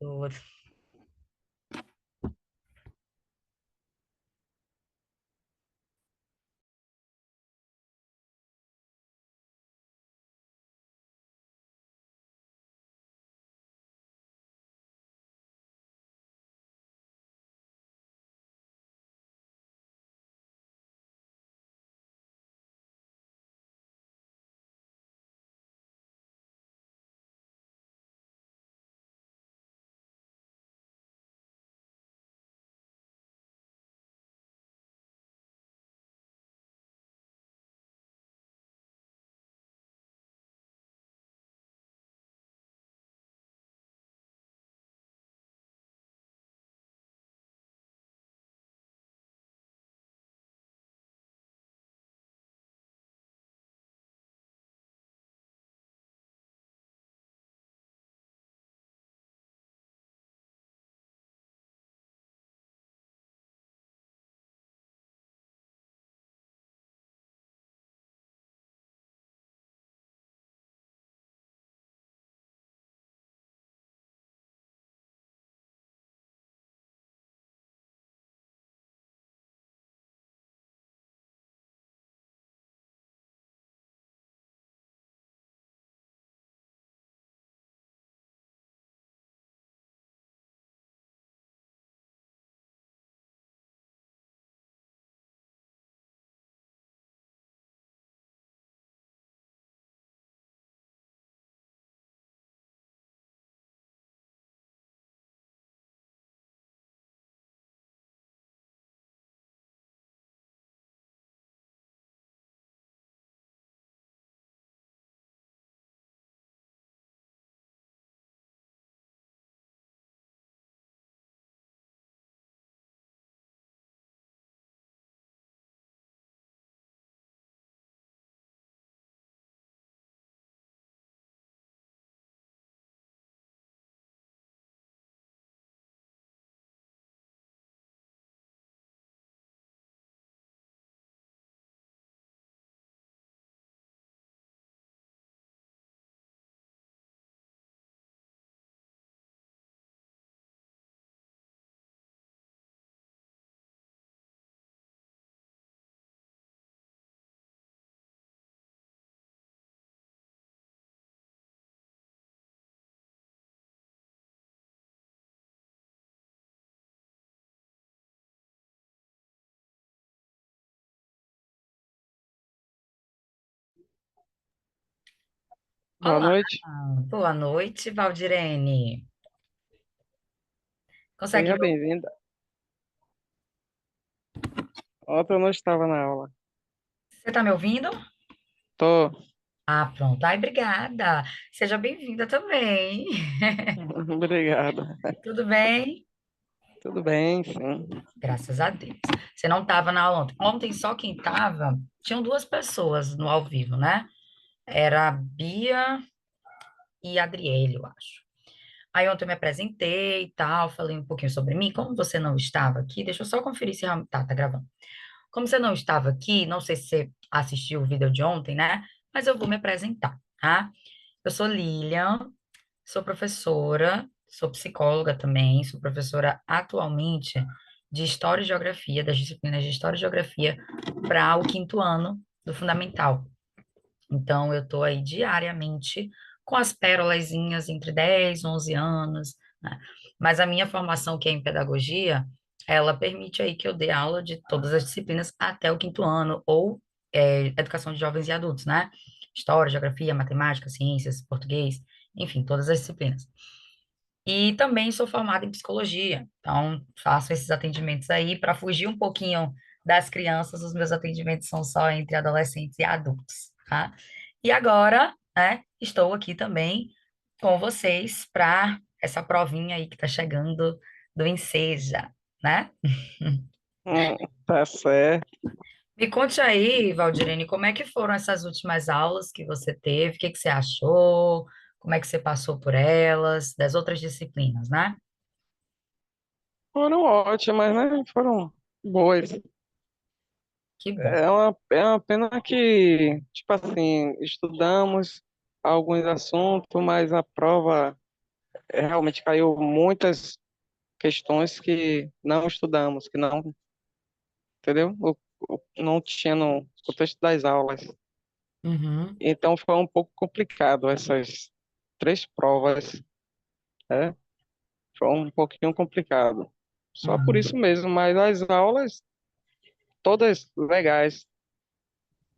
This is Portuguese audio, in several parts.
Boa. Boa Olá, noite. boa noite, Valdirene. Consegue Seja me ouvir? bem-vinda. Ontem eu não estava na aula. Você está me ouvindo? Tô. Ah, pronto. Ai, obrigada. Seja bem-vinda também. Obrigado. Tudo bem? Tudo bem, sim. Graças a Deus. Você não estava na aula ontem. Ontem só quem estava, tinham duas pessoas no ao vivo, né? Era a Bia e a Adriele, eu acho. Aí ontem eu me apresentei e tal, falei um pouquinho sobre mim. Como você não estava aqui, deixa eu só conferir se realmente tá gravando. Como você não estava aqui, não sei se você assistiu o vídeo de ontem, né? Mas eu vou me apresentar, tá? Eu sou Lilian, sou professora, sou psicóloga também, sou professora atualmente de História e Geografia, das disciplinas de História e Geografia para o quinto ano do Fundamental. Então, eu estou aí diariamente com as pérolazinhas entre 10 e 11 anos, né? Mas a minha formação, que é em pedagogia, ela permite aí que eu dê aula de todas as disciplinas até o quinto ano, ou educação de jovens e adultos, né? História, geografia, matemática, ciências, português, enfim, todas as disciplinas. E também sou formada em psicologia, então faço esses atendimentos aí para fugir um pouquinho das crianças, os meus atendimentos são só entre adolescentes e adultos, tá? E agora, né, estou aqui também com vocês para essa provinha aí que está chegando do Enseja, né? Hum, tá certo. Me conte aí, Valdirene, como é que foram essas últimas aulas que você teve? O que que você achou? Como é que você passou por elas, das outras disciplinas, né? Foram ótimas, né? Foram boas. Que bom. É uma pena que, estudamos alguns assuntos, mas a prova realmente caiu muitas questões que não estudamos, que não, entendeu? Não tinha no contexto das aulas. Uhum, Então foi um pouco complicado essas três provas, né? Foi um pouquinho complicado. Só por uhum. isso mesmo, mas as aulas todas legais,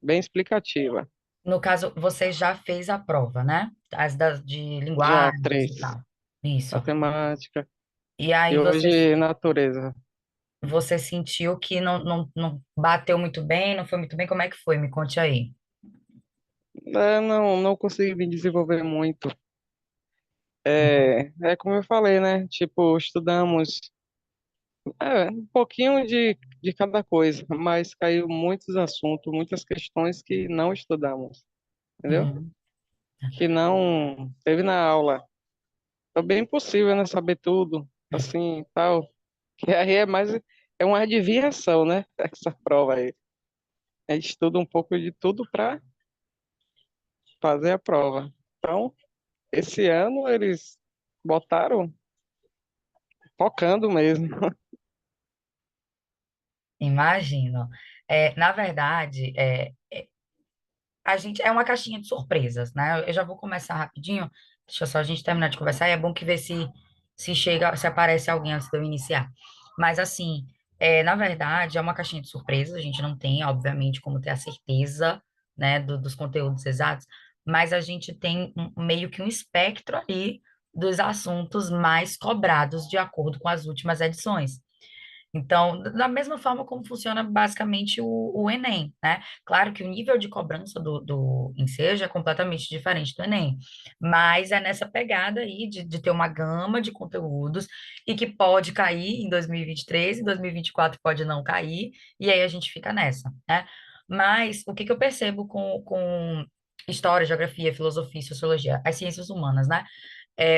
bem explicativa. No caso, você já fez a prova, né? As de Já linguagens e três, tal. Isso. matemática E e aí hoje natureza. você sentiu que não bateu muito bem, não foi muito bem? Como é que foi? Me conte aí. Não consegui me desenvolver muito. É como eu falei, né? Tipo, estudamos um pouquinho de cada coisa, mas caiu muitos assuntos, muitas questões que não estudamos, entendeu? Uhum. Que não teve na aula. É bem impossível, né? Saber tudo, assim, tal. Que aí é uma adivinhação, né? Essa prova aí. A gente estuda um pouco de tudo para fazer a prova. Então, esse ano eles botaram focando mesmo. Imagino. Na verdade, a gente é uma caixinha de surpresas, né? Eu já vou começar rapidinho. Deixa só a gente terminar de conversar. E é bom que ver se chega, se aparece alguém antes de eu iniciar. Mas assim, na verdade, é uma caixinha de surpresas. A gente não tem, obviamente, como ter a certeza, né, dos conteúdos exatos. Mas a gente tem meio que um espectro ali dos assuntos mais cobrados de acordo com as últimas edições. Então, da mesma forma como funciona basicamente o Enem, né? Claro que o nível de cobrança do Enseja é completamente diferente do Enem, mas é nessa pegada aí de ter uma gama de conteúdos e que pode cair em 2023, em 2024 pode não cair, e aí a gente fica nessa, né? Mas o que que eu percebo com história, geografia, filosofia e sociologia, as ciências humanas, né?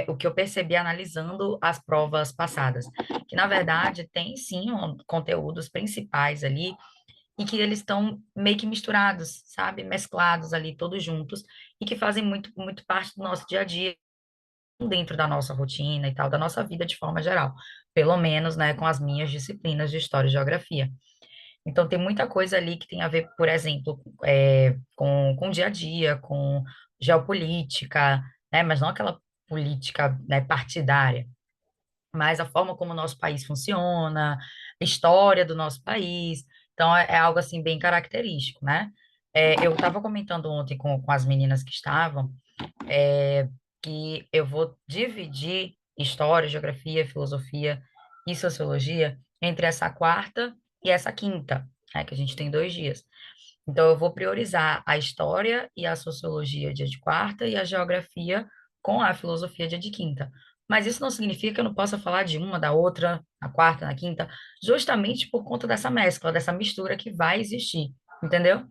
O que eu percebi analisando as provas passadas, que na verdade tem sim conteúdos principais ali e que eles estão meio que misturados, sabe? Mesclados ali, todos juntos, e que fazem muito parte do nosso dia a dia, dentro da nossa rotina e tal, da nossa vida de forma geral, pelo menos, né, com as minhas disciplinas de história e geografia. Então, tem muita coisa ali que tem a ver, por exemplo, com o dia a dia, com geopolítica, né? Mas não aquela política, né, partidária, mas a forma como o nosso país funciona, a história do nosso país. Então, é algo, assim, bem característico, né? Eu estava comentando ontem com as meninas que estavam, que eu vou dividir história, geografia, filosofia e sociologia entre essa quarta e essa quinta, né, que a gente tem 2 dias. Então, eu vou priorizar a história e a sociologia dia de quarta e a geografia com a filosofia dia de quinta. Mas isso não significa que eu não possa falar de uma, da outra, na quarta, na quinta, justamente por conta dessa mescla, dessa mistura que vai existir, entendeu?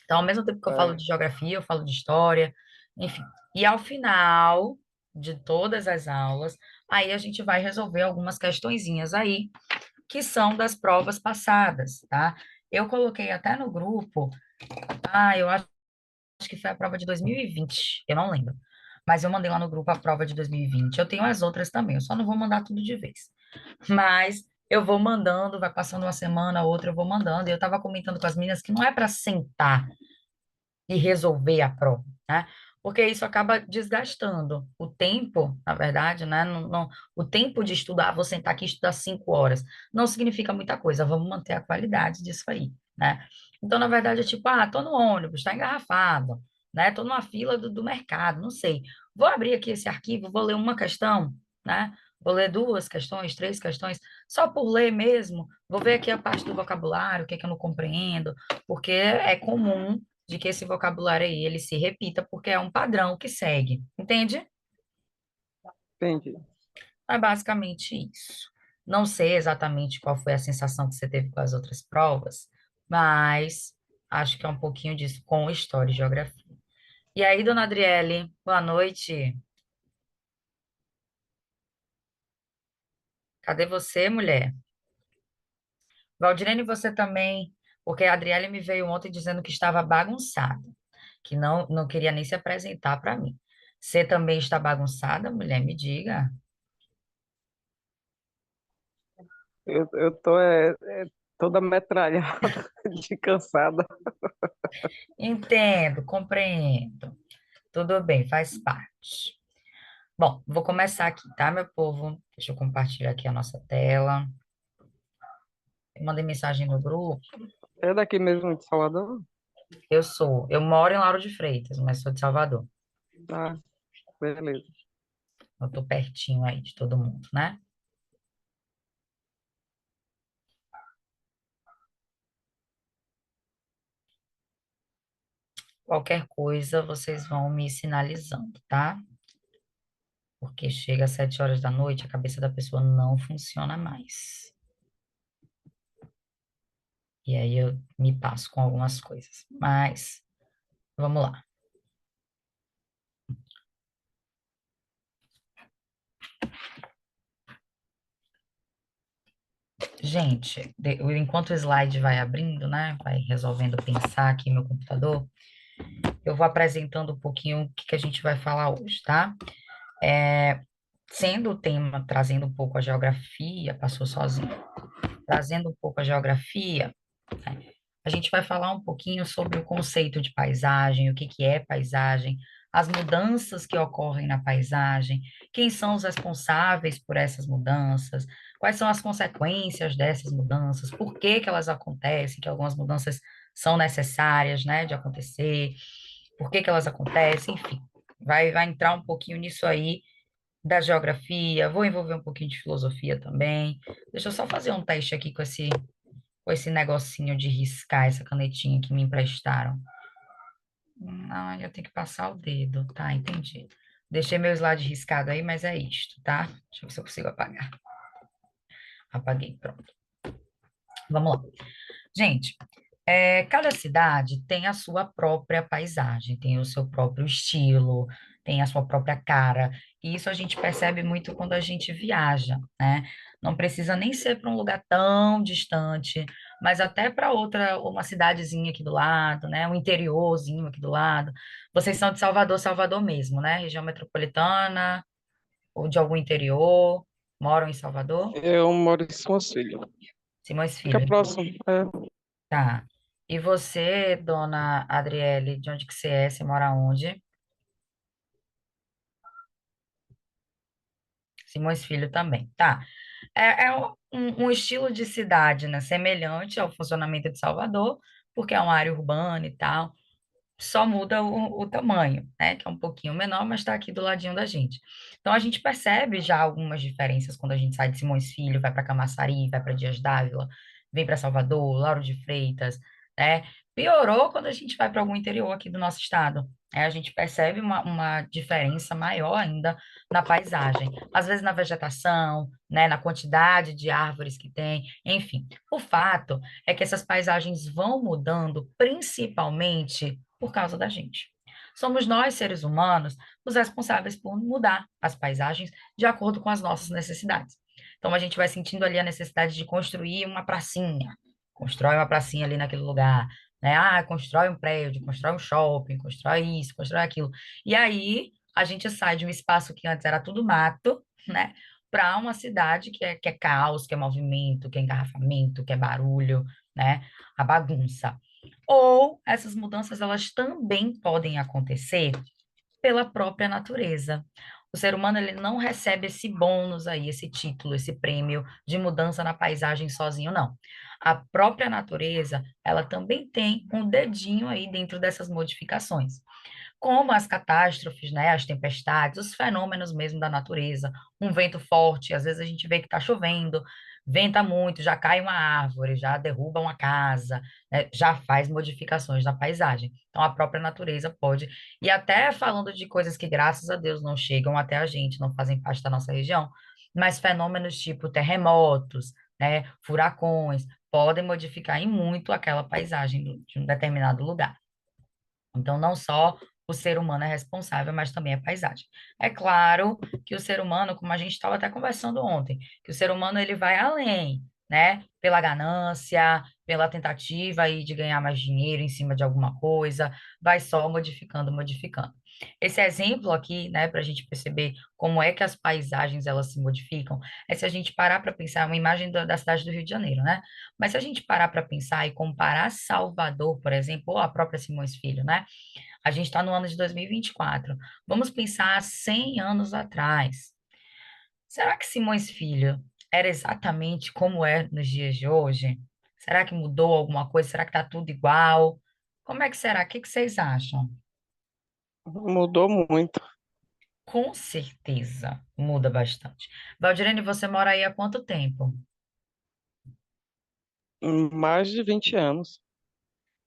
Então, ao mesmo tempo que eu falo É, de geografia, eu falo de história, enfim. E ao final de todas as aulas, aí a gente vai resolver algumas questõezinhas aí, que são das provas passadas, tá? Eu coloquei até no grupo, eu acho que foi a prova de 2020, eu não lembro. Mas eu mandei lá no grupo a prova de 2020. Eu tenho as outras também, eu só não vou mandar tudo de vez. Mas eu vou mandando, vai passando uma semana, outra, eu vou mandando. E eu estava comentando com as meninas que não é para sentar e resolver a prova, né? Porque isso acaba desgastando o tempo, na verdade, né? O tempo de estudar, vou sentar aqui e estudar 5 horas, não significa muita coisa, vamos manter a qualidade disso aí, né? Então, na verdade, é tipo, tô no ônibus, tá engarrafado, né? Tô numa fila do mercado, não sei. Vou abrir aqui esse arquivo, vou ler uma questão, né? Vou ler 2 questões, 3 questões, só por ler mesmo. Vou ver aqui a parte do vocabulário, o que é que eu não compreendo, porque é comum de que esse vocabulário aí ele se repita porque é um padrão que segue, entende? entendi. É basicamente isso. Não sei exatamente qual foi a sensação que você teve com as outras provas, mas acho que é um pouquinho disso com história e geografia. E aí, dona Adriele, boa noite. Cadê você, mulher? Valdirene, você também, porque a Adriele me veio ontem dizendo que estava bagunçada, que não queria nem se apresentar para mim. Você também está bagunçada, mulher? Me diga. Eu tô toda metralhada de cansada. Entendo, compreendo. Tudo bem, faz parte. Bom, vou começar aqui, tá, meu povo? Deixa eu compartilhar aqui a nossa tela. Eu mandei mensagem no grupo. É daqui mesmo de Salvador? Eu moro em Lauro de Freitas, mas sou de Salvador. Ah, beleza. Eu tô pertinho aí de todo mundo, né? Qualquer coisa, vocês vão me sinalizando, tá? Porque chega às 7 horas da noite, a cabeça da pessoa não funciona mais. E aí eu me passo com algumas coisas. Mas, vamos lá. Gente, enquanto o slide vai abrindo, né? Vai resolvendo pensar aqui no meu computador, eu vou apresentando um pouquinho o que que a gente vai falar hoje, tá? É, sendo o tema, trazendo um pouco a geografia, passou sozinho, trazendo um pouco a geografia, né, a gente vai falar um pouquinho sobre o conceito de paisagem, o que que é paisagem, as mudanças que ocorrem na paisagem, quem são os responsáveis por essas mudanças, quais são as consequências dessas mudanças, por que que elas acontecem, que algumas mudanças são necessárias, né, de acontecer, por que que elas acontecem, enfim, vai entrar um pouquinho nisso aí da geografia, vou envolver um pouquinho de filosofia também. Deixa eu só fazer um teste aqui com esse negocinho de riscar, essa canetinha que me emprestaram. Não, eu tenho que passar o dedo, tá? Entendi. Deixei meu slide riscado aí, mas é isto, tá? Deixa eu ver se eu consigo apagar. Apaguei, pronto. Vamos lá. Gente, cada cidade tem a sua própria paisagem, tem o seu próprio estilo, tem a sua própria cara. E isso a gente percebe muito quando a gente viaja, né? Não precisa nem ser para um lugar tão distante, mas até para outra, uma cidadezinha aqui do lado, né? Um interiorzinho aqui do lado. Vocês são de Salvador, Salvador mesmo, né? Região metropolitana ou de algum interior, moram em Salvador? Eu moro em Simões Filho. Simões Fica Filho. próximo. Tá. E você, dona Adriele, de onde que você é? Você mora onde? Simões Filho também. Tá. É um estilo de cidade, né, semelhante ao funcionamento de Salvador, porque é uma área urbana e tal. Só muda o tamanho, né? Que é um pouquinho menor, mas está aqui do ladinho da gente. Então a gente percebe já algumas diferenças quando a gente sai de Simões Filho, vai para Camaçari, vai para Dias Dávila, vem para Salvador, Lauro de Freitas, né? Piorou quando a gente vai para algum interior aqui do nosso estado. A gente percebe uma diferença maior ainda na paisagem, às vezes na vegetação, né, na quantidade de árvores que tem, enfim. O fato é que essas paisagens vão mudando principalmente por causa da gente. Somos nós, seres humanos, os responsáveis por mudar as paisagens de acordo com as nossas necessidades. Então, a gente vai sentindo ali a necessidade de construir uma pracinha, constrói uma pracinha ali naquele lugar, né? Ah, constrói um prédio, constrói um shopping, constrói isso, constrói aquilo. E aí, a gente sai de um espaço que antes era tudo mato, né? Para uma cidade que é caos, que é movimento, que é engarrafamento, que é barulho, né? A bagunça. Ou essas mudanças elas também podem acontecer pela própria natureza. O ser humano ele não recebe esse bônus aí, esse título, esse prêmio de mudança na paisagem sozinho, não. A própria natureza, ela também tem um dedinho aí dentro dessas modificações, como as catástrofes, né, as tempestades, os fenômenos mesmo da natureza, um vento forte, às vezes a gente vê que está chovendo, venta muito, já cai uma árvore, já derruba uma casa, né, já faz modificações na paisagem. Então a própria natureza pode, e até falando de coisas que graças a Deus não chegam até a gente, não fazem parte da nossa região, mas fenômenos tipo terremotos, né, furacões, podem modificar em muito aquela paisagem de um determinado lugar. Então, não só o ser humano é responsável, mas também a paisagem. É claro que o ser humano, como a gente estava até conversando ontem, que o ser humano ele vai além, né? Pela ganância, pela tentativa aí de ganhar mais dinheiro em cima de alguma coisa, vai só modificando, modificando. Esse exemplo aqui, né, para a gente perceber como é que as paisagens elas se modificam, é se a gente parar para pensar uma imagem da cidade do Rio de Janeiro, né? Mas se a gente parar para pensar e comparar Salvador, por exemplo, ou a própria Simões Filho, né? A gente está no ano de 2024. Vamos pensar há 100 anos atrás. Será que Simões Filho era exatamente como é nos dias de hoje? Será que mudou alguma coisa? Será que está tudo igual? Como é que será? O que que vocês acham? Mudou muito. Com certeza muda bastante. Valdirene, você mora aí há quanto tempo? Mais de 20 anos.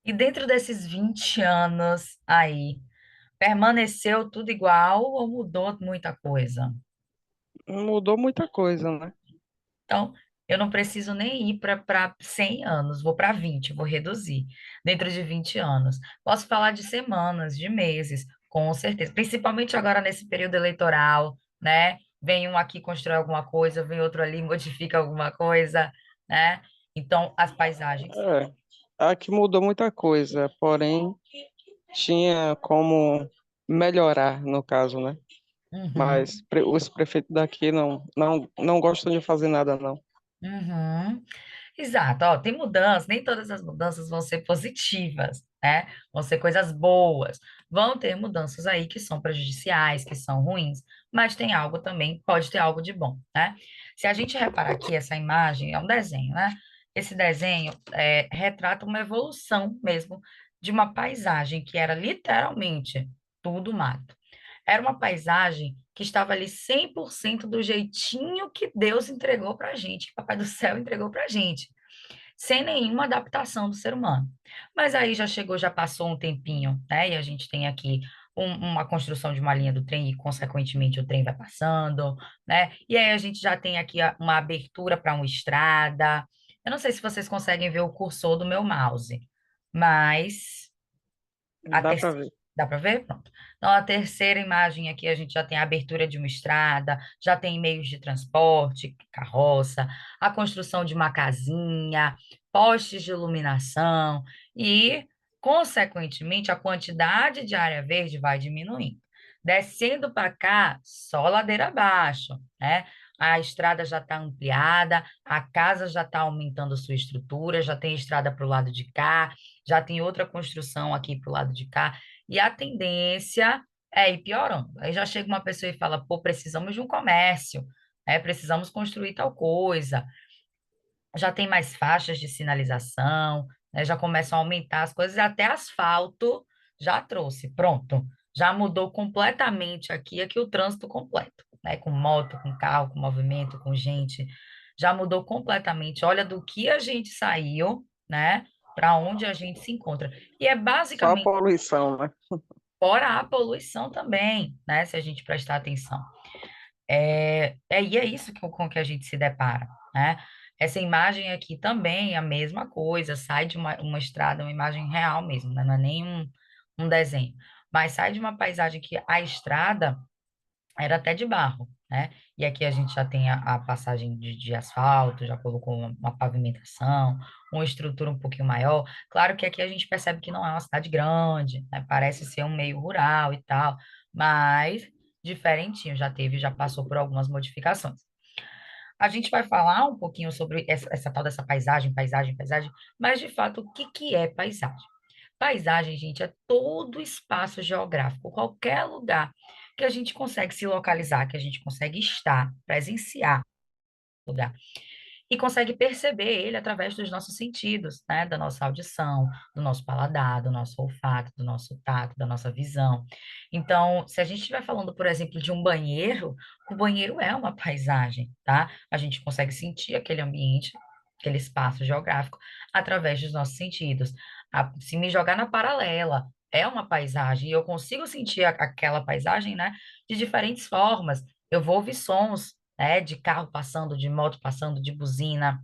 E dentro desses 20 anos aí, permaneceu tudo igual ou mudou muita coisa? Mudou muita coisa, né? Então, eu não preciso nem ir para 100 anos, vou para 20, vou reduzir. Dentro de 20 anos. Posso falar de semanas, de meses, com certeza. Principalmente agora nesse período eleitoral, né? Vem um aqui constrói alguma coisa, vem outro ali modifica alguma coisa, né? Então, as paisagens. É, aqui mudou muita coisa, porém tinha como melhorar, no caso, né? Mas Uhum. os prefeitos daqui não gostam de fazer nada, não. Uhum. Exato, ó, tem mudanças, nem todas as mudanças vão ser positivas, né? Vão ser coisas boas. Vão ter mudanças aí que são prejudiciais, que são ruins, mas tem algo também, pode ter algo de bom, né? Se a gente reparar aqui, essa imagem é um desenho, né? Esse desenho retrata uma evolução mesmo de uma paisagem que era literalmente tudo mato. Era uma paisagem que estava ali 100% do jeitinho que Deus entregou para a gente, que Papai do Céu entregou para a gente, sem nenhuma adaptação do ser humano. Mas aí já chegou, já passou um tempinho, né? E a gente tem aqui uma construção de uma linha do trem e, consequentemente, o trem vai passando, né? E aí a gente já tem aqui uma abertura para uma estrada. Eu não sei se vocês conseguem ver o cursor do meu mouse, mas a Dá ter... para ver. Dá para ver? Pronto. Então, a terceira imagem aqui, a gente já tem a abertura de uma estrada, já tem meios de transporte, carroça, a construção de uma casinha, postes de iluminação e, consequentemente, a quantidade de área verde vai diminuindo. Descendo para cá, só ladeira abaixo, né? A estrada já está ampliada, a casa já está aumentando sua estrutura, já tem estrada para o lado de cá, já tem outra construção aqui para o lado de cá, e a tendência é ir piorando. Aí já chega uma pessoa e fala, pô, precisamos de um comércio, né? Precisamos construir tal coisa. Já tem mais faixas de sinalização, né? Já começam a aumentar as coisas, e até asfalto já trouxe, pronto. Já mudou completamente aqui o trânsito completo, né? Com moto, com carro, com movimento, com gente, já mudou completamente. Olha do que a gente saiu, né? Para onde a gente se encontra. E é Só a basicamente poluição, né? fora a poluição também, né? Se a gente prestar atenção. E é isso com que a gente se depara, né? Essa imagem aqui também é a mesma coisa, sai de uma estrada, uma imagem real mesmo, né? Não é nem um desenho, mas sai de uma paisagem que a estrada era até de barro, né? E aqui a gente já tem a passagem de asfalto, já colocou uma pavimentação, uma estrutura um pouquinho maior. Claro que aqui a gente percebe que não é uma cidade grande, né? Parece ser um meio rural e tal, mas diferentinho, já teve, já passou por algumas modificações. A gente vai falar um pouquinho sobre essa tal dessa paisagem, mas de fato, o que que é paisagem? Paisagem, gente, é todo espaço geográfico, qualquer lugar que a gente consegue se localizar, que a gente consegue estar, presenciar o lugar e consegue perceber ele através dos nossos sentidos, né? Da nossa audição, do nosso paladar, do nosso olfato, do nosso tato, da nossa visão. Então, se a gente estiver falando, por exemplo, de um banheiro, o banheiro é uma paisagem, tá? A gente consegue sentir aquele ambiente, aquele espaço geográfico através dos nossos sentidos. Se me jogar na paralela, é uma paisagem, e eu consigo sentir aquela paisagem, né, de diferentes formas. Eu vou ouvir sons, né, de carro passando, de moto passando, de buzina,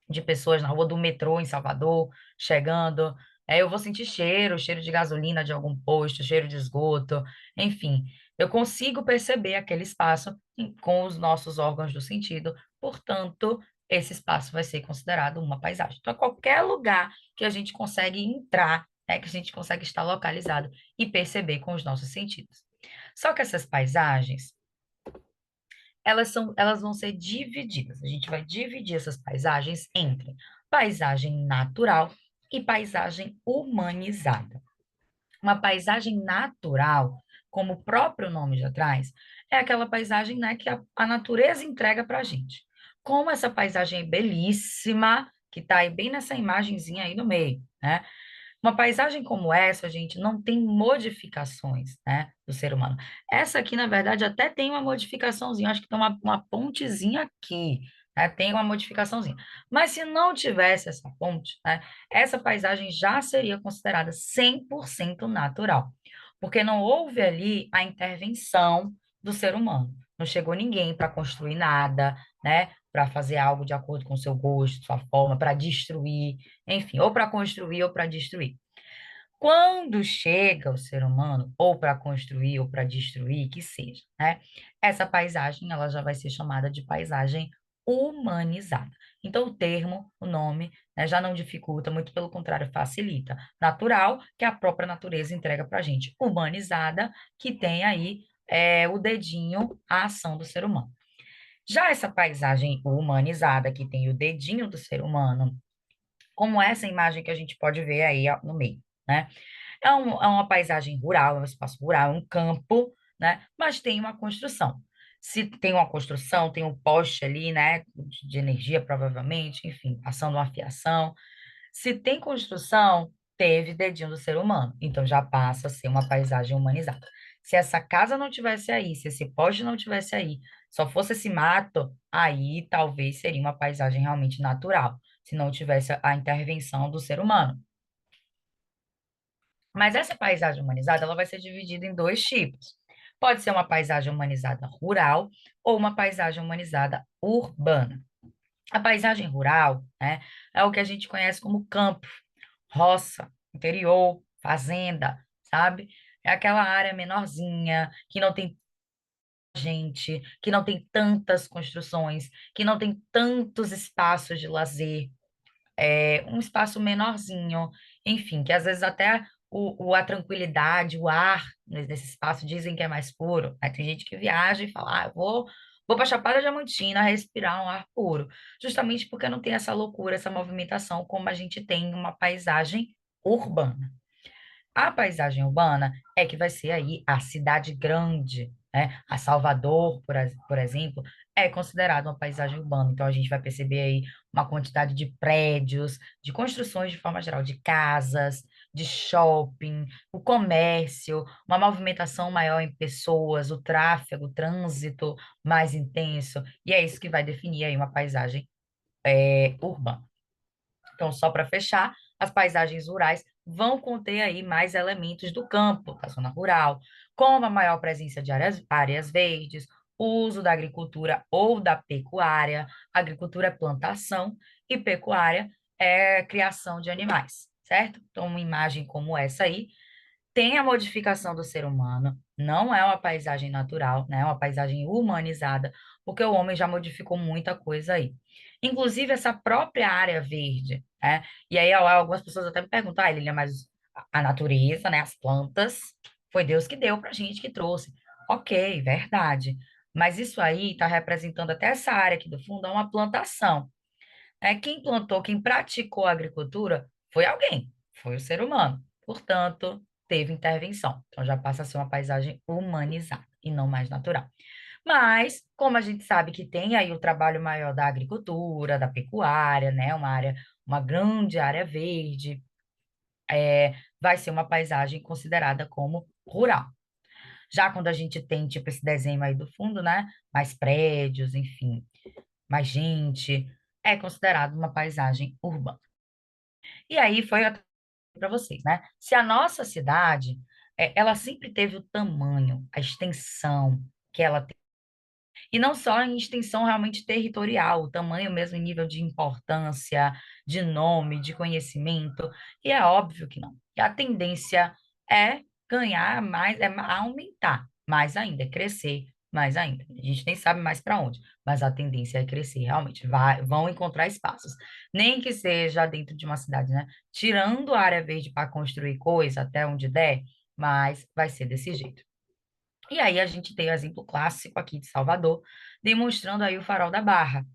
de pessoas na rua do metrô em Salvador chegando. Eu vou sentir cheiro de gasolina de algum posto, cheiro de esgoto, enfim. Eu consigo perceber aquele espaço com os nossos órgãos do sentido, portanto, esse espaço vai ser considerado uma paisagem. Então, qualquer lugar que a gente consegue entrar, né, que a gente consegue estar localizado e perceber com os nossos sentidos. Só que essas paisagens, elas vão ser divididas. A gente vai dividir essas paisagens entre paisagem natural e paisagem humanizada. Uma paisagem natural, como o próprio nome já traz, é aquela paisagem, né, que a natureza entrega para a gente. Como essa paisagem é belíssima, que está aí bem nessa imagenzinha aí no meio, né? Uma paisagem como essa, gente, não tem modificações, né, do ser humano. Essa aqui, na verdade, até tem uma modificaçãozinha, acho que tem uma pontezinha aqui, né, tem uma modificaçãozinha. Mas se não tivesse essa ponte, né, essa paisagem já seria considerada 100% natural, porque não houve ali a intervenção do ser humano. Não chegou ninguém para construir nada, né, para fazer algo de acordo com o seu gosto, sua forma, para destruir, enfim, ou para construir ou para destruir. Quando chega o ser humano, ou para construir ou para destruir, que seja, né? Essa paisagem, ela já vai ser chamada de paisagem humanizada. Então, o termo, o nome, né, já não dificulta, muito pelo contrário, facilita. Natural, que a própria natureza entrega para a gente. Humanizada, que tem aí o dedinho, a ação do ser humano. Já essa paisagem humanizada, que tem o dedinho do ser humano, como essa imagem que a gente pode ver aí ó, no meio, né? É uma paisagem rural, é um espaço rural, é um campo, né? Mas tem uma construção. Se tem uma construção, tem um poste ali, né? De energia, provavelmente, enfim, passando uma fiação. Se tem construção, teve dedinho do ser humano. Então já passa a ser uma paisagem humanizada. Se essa casa não tivesse aí, se esse poste não tivesse aí, só fosse esse mato, aí talvez seria uma paisagem realmente natural, se não tivesse a intervenção do ser humano. Mas essa paisagem humanizada, ela vai ser dividida em dois tipos. Pode ser uma paisagem humanizada rural ou uma paisagem humanizada urbana. A paisagem rural, né, é o que a gente conhece como campo, roça, interior, fazenda, sabe? É aquela área menorzinha, que não tem gente, que não tem tantas construções, que não tem tantos espaços de lazer, um espaço menorzinho, enfim, que às vezes até a tranquilidade, o ar nesse espaço dizem que é mais puro. Aí tem gente que viaja e fala, vou para Chapada Diamantina respirar um ar puro, justamente porque não tem essa loucura, essa movimentação como a gente tem em uma paisagem urbana. A paisagem urbana é que vai ser aí a cidade grande, né? A Salvador, por exemplo, é considerada uma paisagem urbana. Então, a gente vai perceber aí uma quantidade de prédios, de construções de forma geral, de casas, de shopping, o comércio, uma movimentação maior em pessoas, o tráfego, o trânsito mais intenso. E é isso que vai definir aí uma paisagem urbana. Então, só para fechar, as paisagens rurais vão conter aí mais elementos do campo, da zona rural, como a maior presença de áreas verdes, o uso da agricultura ou da pecuária. Agricultura é plantação e pecuária é criação de animais, certo? Então, uma imagem como essa aí tem a modificação do ser humano, não é uma paisagem natural, né? É uma paisagem humanizada, porque o homem já modificou muita coisa aí. Inclusive essa própria área verde, né? E aí ó, algumas pessoas até me perguntam, ah, Lilian, mas a natureza, né? As plantas, foi Deus que deu pra gente, que trouxe. Ok, verdade. Mas isso aí está representando até essa área aqui do fundo, é uma plantação. Quem plantou, quem praticou a agricultura foi alguém, foi o ser humano. Portanto, teve intervenção. Então já passa a ser uma paisagem humanizada e não mais natural. Mas, como a gente sabe que tem aí o trabalho maior da agricultura, da pecuária, né, uma grande área verde, vai ser uma paisagem considerada como rural. Já quando a gente tem, tipo, esse desenho aí do fundo, né, mais prédios, enfim, mais gente, é considerado uma paisagem urbana. E aí foi para vocês, né? Se a nossa cidade, ela sempre teve o tamanho, a extensão que ela tem, e não só em extensão realmente territorial, o tamanho mesmo em nível de importância, de nome, de conhecimento, e é óbvio que não. E a tendência é ganhar mais, aumentar mais ainda, é crescer mais ainda. A gente nem sabe mais para onde, mas a tendência é crescer, realmente. Vão encontrar espaços. Nem que seja dentro de uma cidade, né? Tirando a área verde para construir coisa até onde der, mas vai ser desse jeito. E aí a gente tem o exemplo clássico aqui de Salvador, demonstrando aí o farol da Barra.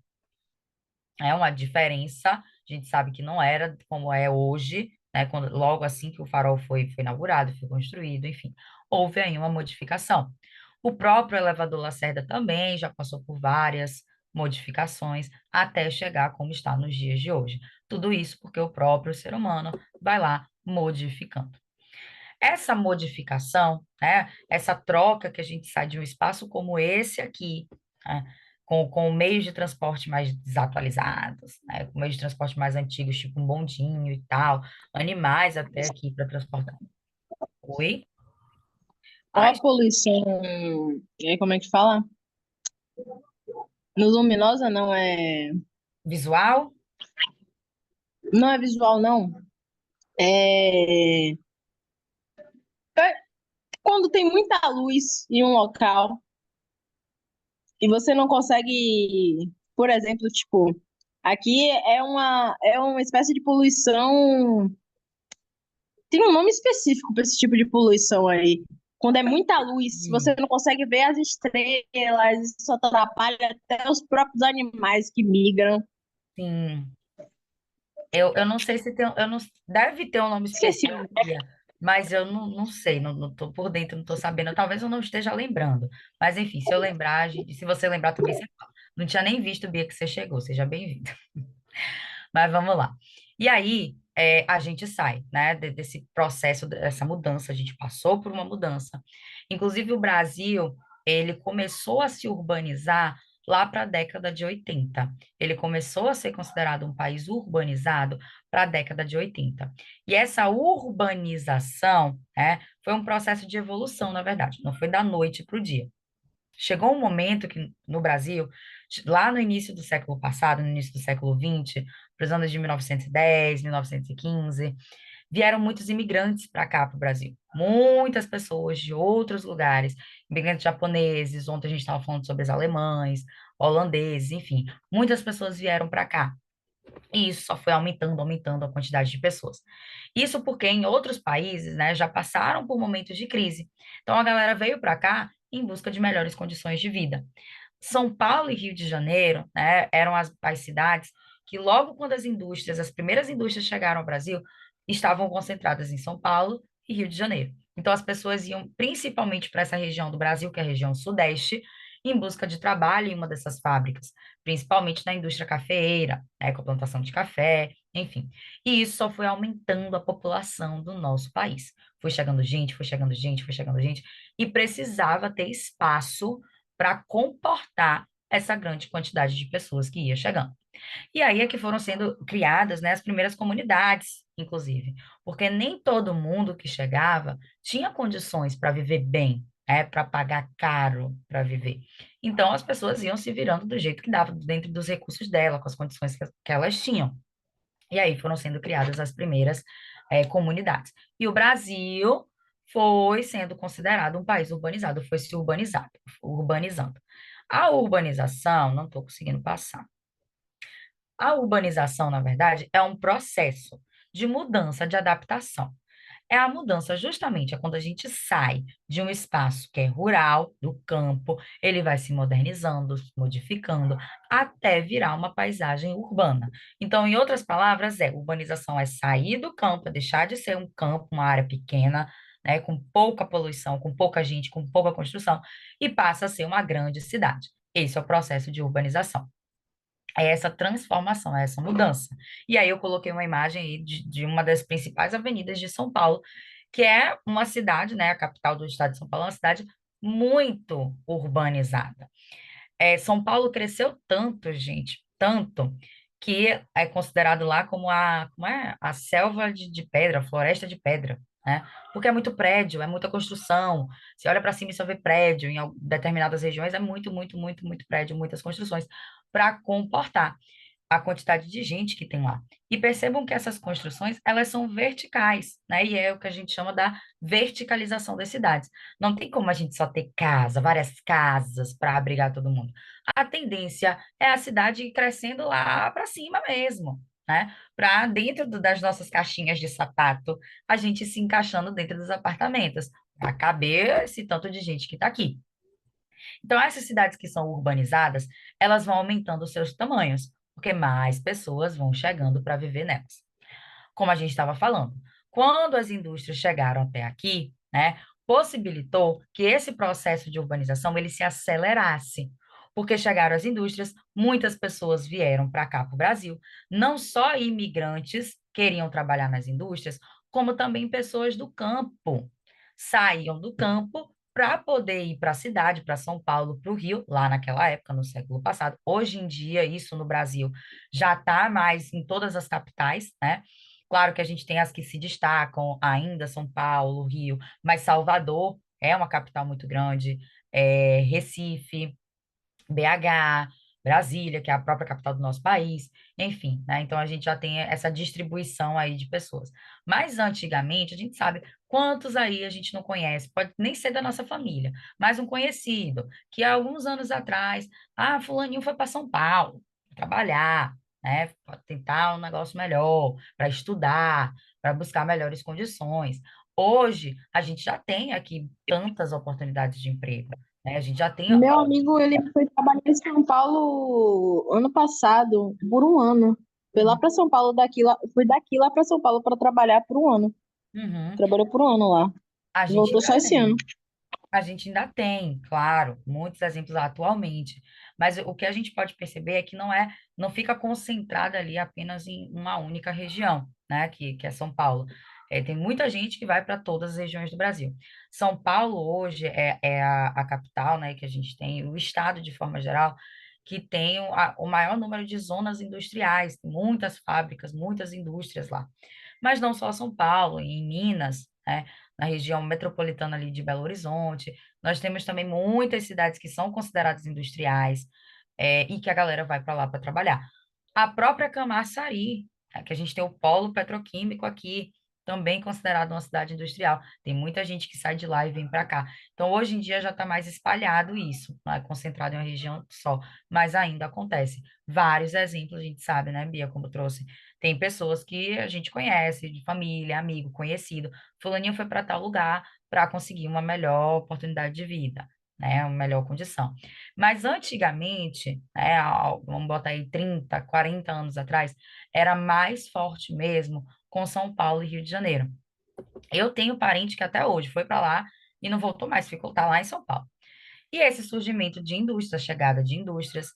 É uma diferença, a gente sabe que não era como é hoje, né? Logo assim que o farol foi inaugurado, foi construído, enfim, houve aí uma modificação. O próprio elevador Lacerda também já passou por várias modificações até chegar como está nos dias de hoje. Tudo isso porque o próprio ser humano vai lá modificando. Essa modificação, né, essa troca que a gente sai de um espaço como esse aqui, né, com meios de transporte mais desatualizados, né, com meios de transporte mais antigos, tipo um bondinho e tal, animais até aqui para transportar. Oi? Ó Ai, a poluição, como é que fala? No luminosa visual? não é visual, não. É quando tem muita luz em um local e você não consegue, por exemplo, tipo, aqui é uma espécie de poluição, tem um nome específico para esse tipo de poluição aí. Quando é muita luz, você Hum, não consegue ver as estrelas, isso atrapalha até os próprios animais que migram. sim. Eu não sei se tem, eu não, deve ter um nome Esqueci. específico, Bia, mas eu não sei, não tô por dentro, não tô sabendo, talvez eu não esteja lembrando. Mas enfim, se eu lembrar, se você lembrar também, você fala. Não tinha nem visto, Bia, que você chegou, seja bem-vinda. Mas vamos lá. E aí, a gente sai, né, desse processo, dessa mudança, a gente passou por uma mudança. Inclusive, o Brasil, ele começou a se urbanizar lá para a década de 80. Ele começou a ser considerado um país urbanizado para a década de 80. E essa urbanização, né, foi um processo de evolução, na verdade, não foi da noite para o dia. Chegou um momento que no Brasil, lá no início do século passado, no início do século XX, para os anos de 1910, 1915, vieram muitos imigrantes para cá, para o Brasil. Muitas pessoas de outros lugares, imigrantes japoneses, ontem a gente estava falando sobre os alemães, holandeses, enfim, muitas pessoas vieram para cá. E isso só foi aumentando, aumentando a quantidade de pessoas. Isso porque em outros países, né, já passaram por momentos de crise. Então a galera veio para cá em busca de melhores condições de vida. São Paulo e Rio de Janeiro, né, eram as cidades que logo quando as primeiras indústrias chegaram ao Brasil, estavam concentradas em São Paulo e Rio de Janeiro. Então as pessoas iam principalmente para essa região do Brasil, que é a região sudeste, em busca de trabalho em uma dessas fábricas, principalmente na indústria cafeeira, né, com a plantação de café, enfim. E isso só foi aumentando a população do nosso país. Foi chegando gente, foi chegando gente, foi chegando gente, e precisava ter espaço para comportar essa grande quantidade de pessoas que ia chegando. E aí é que foram sendo criadas, né, as primeiras comunidades, inclusive, porque nem todo mundo que chegava tinha condições para viver bem, para pagar caro para viver. Então as pessoas iam se virando do jeito que dava, dentro dos recursos dela, com as condições que elas tinham. E aí foram sendo criadas as primeiras comunidades. E o Brasil foi sendo considerado um país urbanizado, foi se urbanizando. A urbanização, não estou conseguindo passar. A urbanização, na verdade, é um processo de mudança, de adaptação. É a mudança justamente é quando a gente sai de um espaço que é rural, do campo, ele vai se modernizando, se modificando, até virar uma paisagem urbana. Então, em outras palavras, urbanização é sair do campo, é deixar de ser um campo, uma área pequena, né, com pouca poluição, com pouca gente, com pouca construção, e passa a ser uma grande cidade. Esse é o processo de urbanização. É essa transformação, é essa mudança. E aí eu coloquei uma imagem aí de uma das principais avenidas de São Paulo, que é uma cidade, né, a capital do estado de São Paulo, é uma cidade muito urbanizada. São Paulo cresceu tanto, gente, tanto, que é considerado lá como a selva de pedra, a floresta de pedra, né? Porque é muito prédio, é muita construção. Você olha para cima e só vê prédio, determinadas regiões é muito, muito, muito, muito prédio, muitas construções para comportar. a quantidade de gente que tem lá. E percebam que essas construções, elas são verticais, né? E é o que a gente chama da verticalização das cidades. Não tem como a gente só ter casa, várias casas para abrigar todo mundo. A tendência é a cidade ir crescendo lá para cima mesmo, né? Para dentro das nossas caixinhas de sapato, a gente se encaixando dentro dos apartamentos, para caber esse tanto de gente que está aqui. Então, essas cidades que são urbanizadas, elas vão aumentando os seus tamanhos, porque mais pessoas vão chegando para viver nelas. Como a gente estava falando, quando as indústrias chegaram até aqui, né, possibilitou que esse processo de urbanização ele se acelerasse, porque chegaram as indústrias, muitas pessoas vieram para cá, para o Brasil, não só imigrantes queriam trabalhar nas indústrias, como também pessoas do campo saíam do campo para poder ir para a cidade, para São Paulo, para o Rio, lá naquela época, no século passado. Hoje em dia, isso no Brasil já está mais em todas as capitais, né? Claro que a gente tem as que se destacam ainda, São Paulo, Rio, mas Salvador é uma capital muito grande, Recife, BH, Brasília, que é a própria capital do nosso país, enfim, né? Então a gente já tem essa distribuição aí de pessoas. Mas antigamente, a gente sabe quantos aí a gente não conhece, pode nem ser da nossa família, mas um conhecido, que há alguns anos atrás, fulaninho foi para São Paulo trabalhar, né? Para tentar um negócio melhor, para estudar, para buscar melhores condições. Hoje, a gente já tem aqui tantas oportunidades de emprego, né? A gente já tem. Meu amigo, ele foi trabalhar em São Paulo ano passado, por um ano. Foi lá para São Paulo, fui daqui lá para São Paulo para trabalhar por um ano. Uhum. Trabalhou por um ano lá. A gente Voltou ainda só esse ano. tem. A gente ainda tem, claro, muitos exemplos atualmente, mas o que a gente pode perceber é que não fica concentrada ali apenas em uma única região, né, que é São Paulo. Tem muita gente que vai para todas as regiões do Brasil. São Paulo hoje é a capital, né, que a gente tem, o estado de forma geral, que tem o maior número de zonas industriais, tem muitas fábricas, muitas indústrias lá. Mas não só São Paulo, em Minas, né, na região metropolitana ali de Belo Horizonte. Nós temos também muitas cidades que são consideradas industriais, e que a galera vai para lá para trabalhar. A própria Camaçari, né, que a gente tem o polo petroquímico aqui, também considerado uma cidade industrial. Tem muita gente que sai de lá e vem para cá. Então, hoje em dia já está mais espalhado isso, não é concentrado em uma região só, mas ainda acontece. Vários exemplos, a gente sabe, né, Bia, como trouxe. Tem pessoas que a gente conhece, de família, amigo, conhecido. Fulaninho foi para tal lugar para conseguir uma melhor oportunidade de vida, né? Uma melhor condição. Mas antigamente, né, vamos botar aí 30, 40 anos atrás, era mais forte mesmo com São Paulo e Rio de Janeiro. Eu tenho parente que até hoje foi para lá e não voltou mais, ficou tá lá em São Paulo. E esse surgimento de indústrias, chegada de indústrias,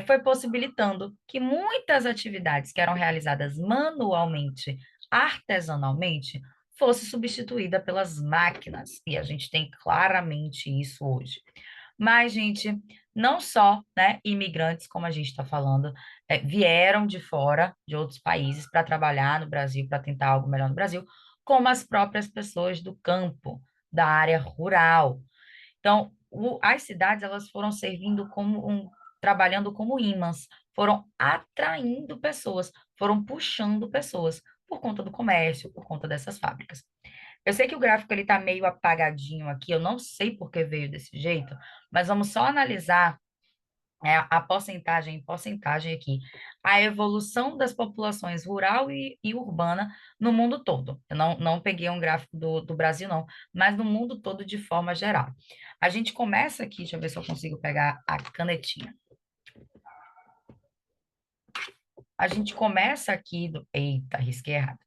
foi possibilitando que muitas atividades que eram realizadas manualmente, artesanalmente, fosse substituída pelas máquinas. E a gente tem claramente isso hoje. Mas, gente, não só, né, imigrantes, como a gente está falando, vieram de fora, de outros países, para trabalhar no Brasil, para tentar algo melhor no Brasil, como as próprias pessoas do campo, da área rural. Então, as cidades elas foram servindo trabalhando como ímãs, foram atraindo pessoas, foram puxando pessoas por conta do comércio, por conta dessas fábricas. Eu sei que o gráfico ele está meio apagadinho aqui, eu não sei por que veio desse jeito, mas vamos só analisar a porcentagem em porcentagem aqui, a evolução das populações rural e urbana no mundo todo. Eu não peguei um gráfico do Brasil, não, mas no mundo todo de forma geral. A gente começa aqui, deixa eu ver se eu consigo pegar a canetinha. A gente começa aqui eita, risquei errado.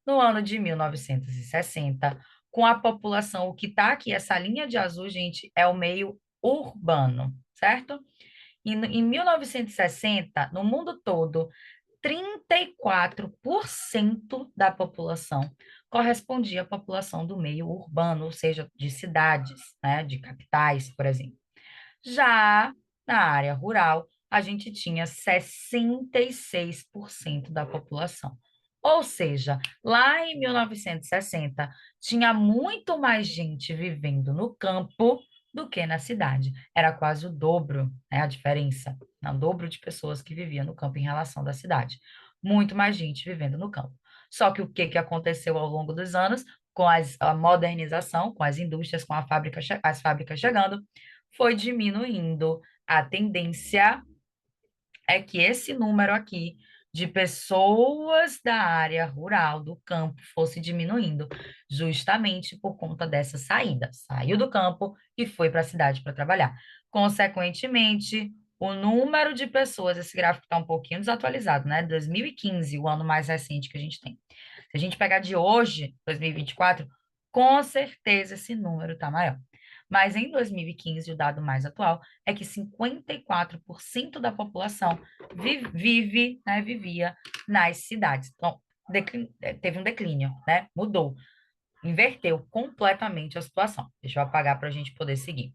No ano de 1960, com a população, o que está aqui, essa linha de azul, gente, é o meio urbano, certo? E em 1960, no mundo todo, 34% da população correspondia à população do meio urbano, ou seja, de cidades, né, de capitais, por exemplo. Já na área rural, a gente tinha 66% da população. Ou seja, lá em 1960, tinha muito mais gente vivendo no campo do que na cidade. Era quase o dobro, né, a diferença, né, o dobro de pessoas que viviam no campo em relação da cidade. Muito mais gente vivendo no campo. Só que o que que aconteceu ao longo dos anos, com a modernização, com as indústrias, com as fábricas chegando, foi diminuindo. A tendência é que esse número aqui de pessoas da área rural, do campo, fosse diminuindo, justamente por conta dessa saída. Saiu do campo e foi para a cidade para trabalhar. Consequentemente, o número de pessoas, esse gráfico está um pouquinho desatualizado, né? 2015, o ano mais recente que a gente tem. Se a gente pegar de hoje, 2024, com certeza esse número está maior. Mas em 2015, o dado mais atual é que 54% da população vivia nas cidades. Então, teve um declínio, né? Mudou, inverteu completamente a situação. Deixa eu apagar para a gente poder seguir.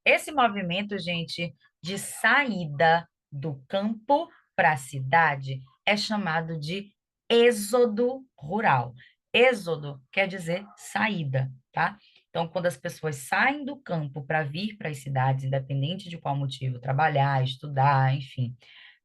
Esse movimento, gente, de saída do campo para a cidade é chamado de êxodo rural. Êxodo quer dizer saída, tá? Então, quando as pessoas saem do campo para vir para as cidades, independente de qual motivo, trabalhar, estudar, enfim,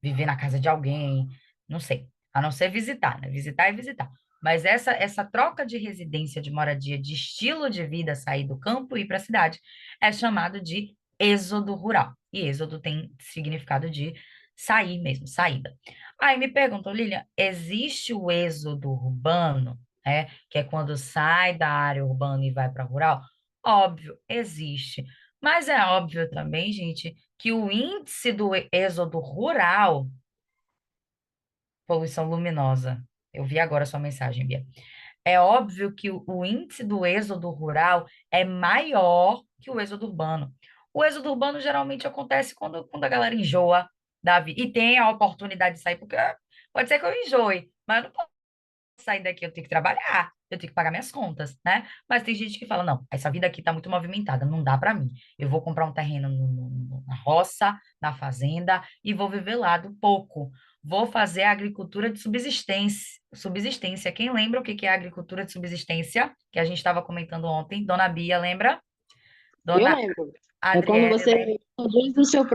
viver na casa de alguém, não sei, a não ser visitar, né? Visitar é visitar. Mas essa troca de residência, de moradia, de estilo de vida, sair do campo e ir para a cidade, é chamado de êxodo rural. E êxodo tem significado de sair mesmo, saída. Aí me perguntam, Lilian, existe o êxodo urbano, né, que é quando sai da área urbana e vai para rural? Óbvio, existe. Mas é óbvio também, gente, que o índice do êxodo rural, poluição luminosa. Eu vi agora a sua mensagem, Bia. É óbvio que o índice do êxodo rural é maior que o êxodo urbano. O êxodo urbano geralmente acontece quando a galera enjoa da vida e tem a oportunidade de sair, porque pode ser que eu enjoe, mas eu não posso sair daqui, eu tenho que trabalhar, eu tenho que pagar minhas contas, né? Mas tem gente que fala, não, essa vida aqui tá muito movimentada, não dá para mim. Eu vou comprar um terreno na roça, na fazenda, e vou viver lá do pouco. Vou fazer a agricultura de subsistência. Subsistência. Quem lembra o que que é a agricultura de subsistência? Que a gente estava comentando ontem. Dona Bia, lembra? Eu Dona lembro. É quando Adriele, lembra? você produz o seu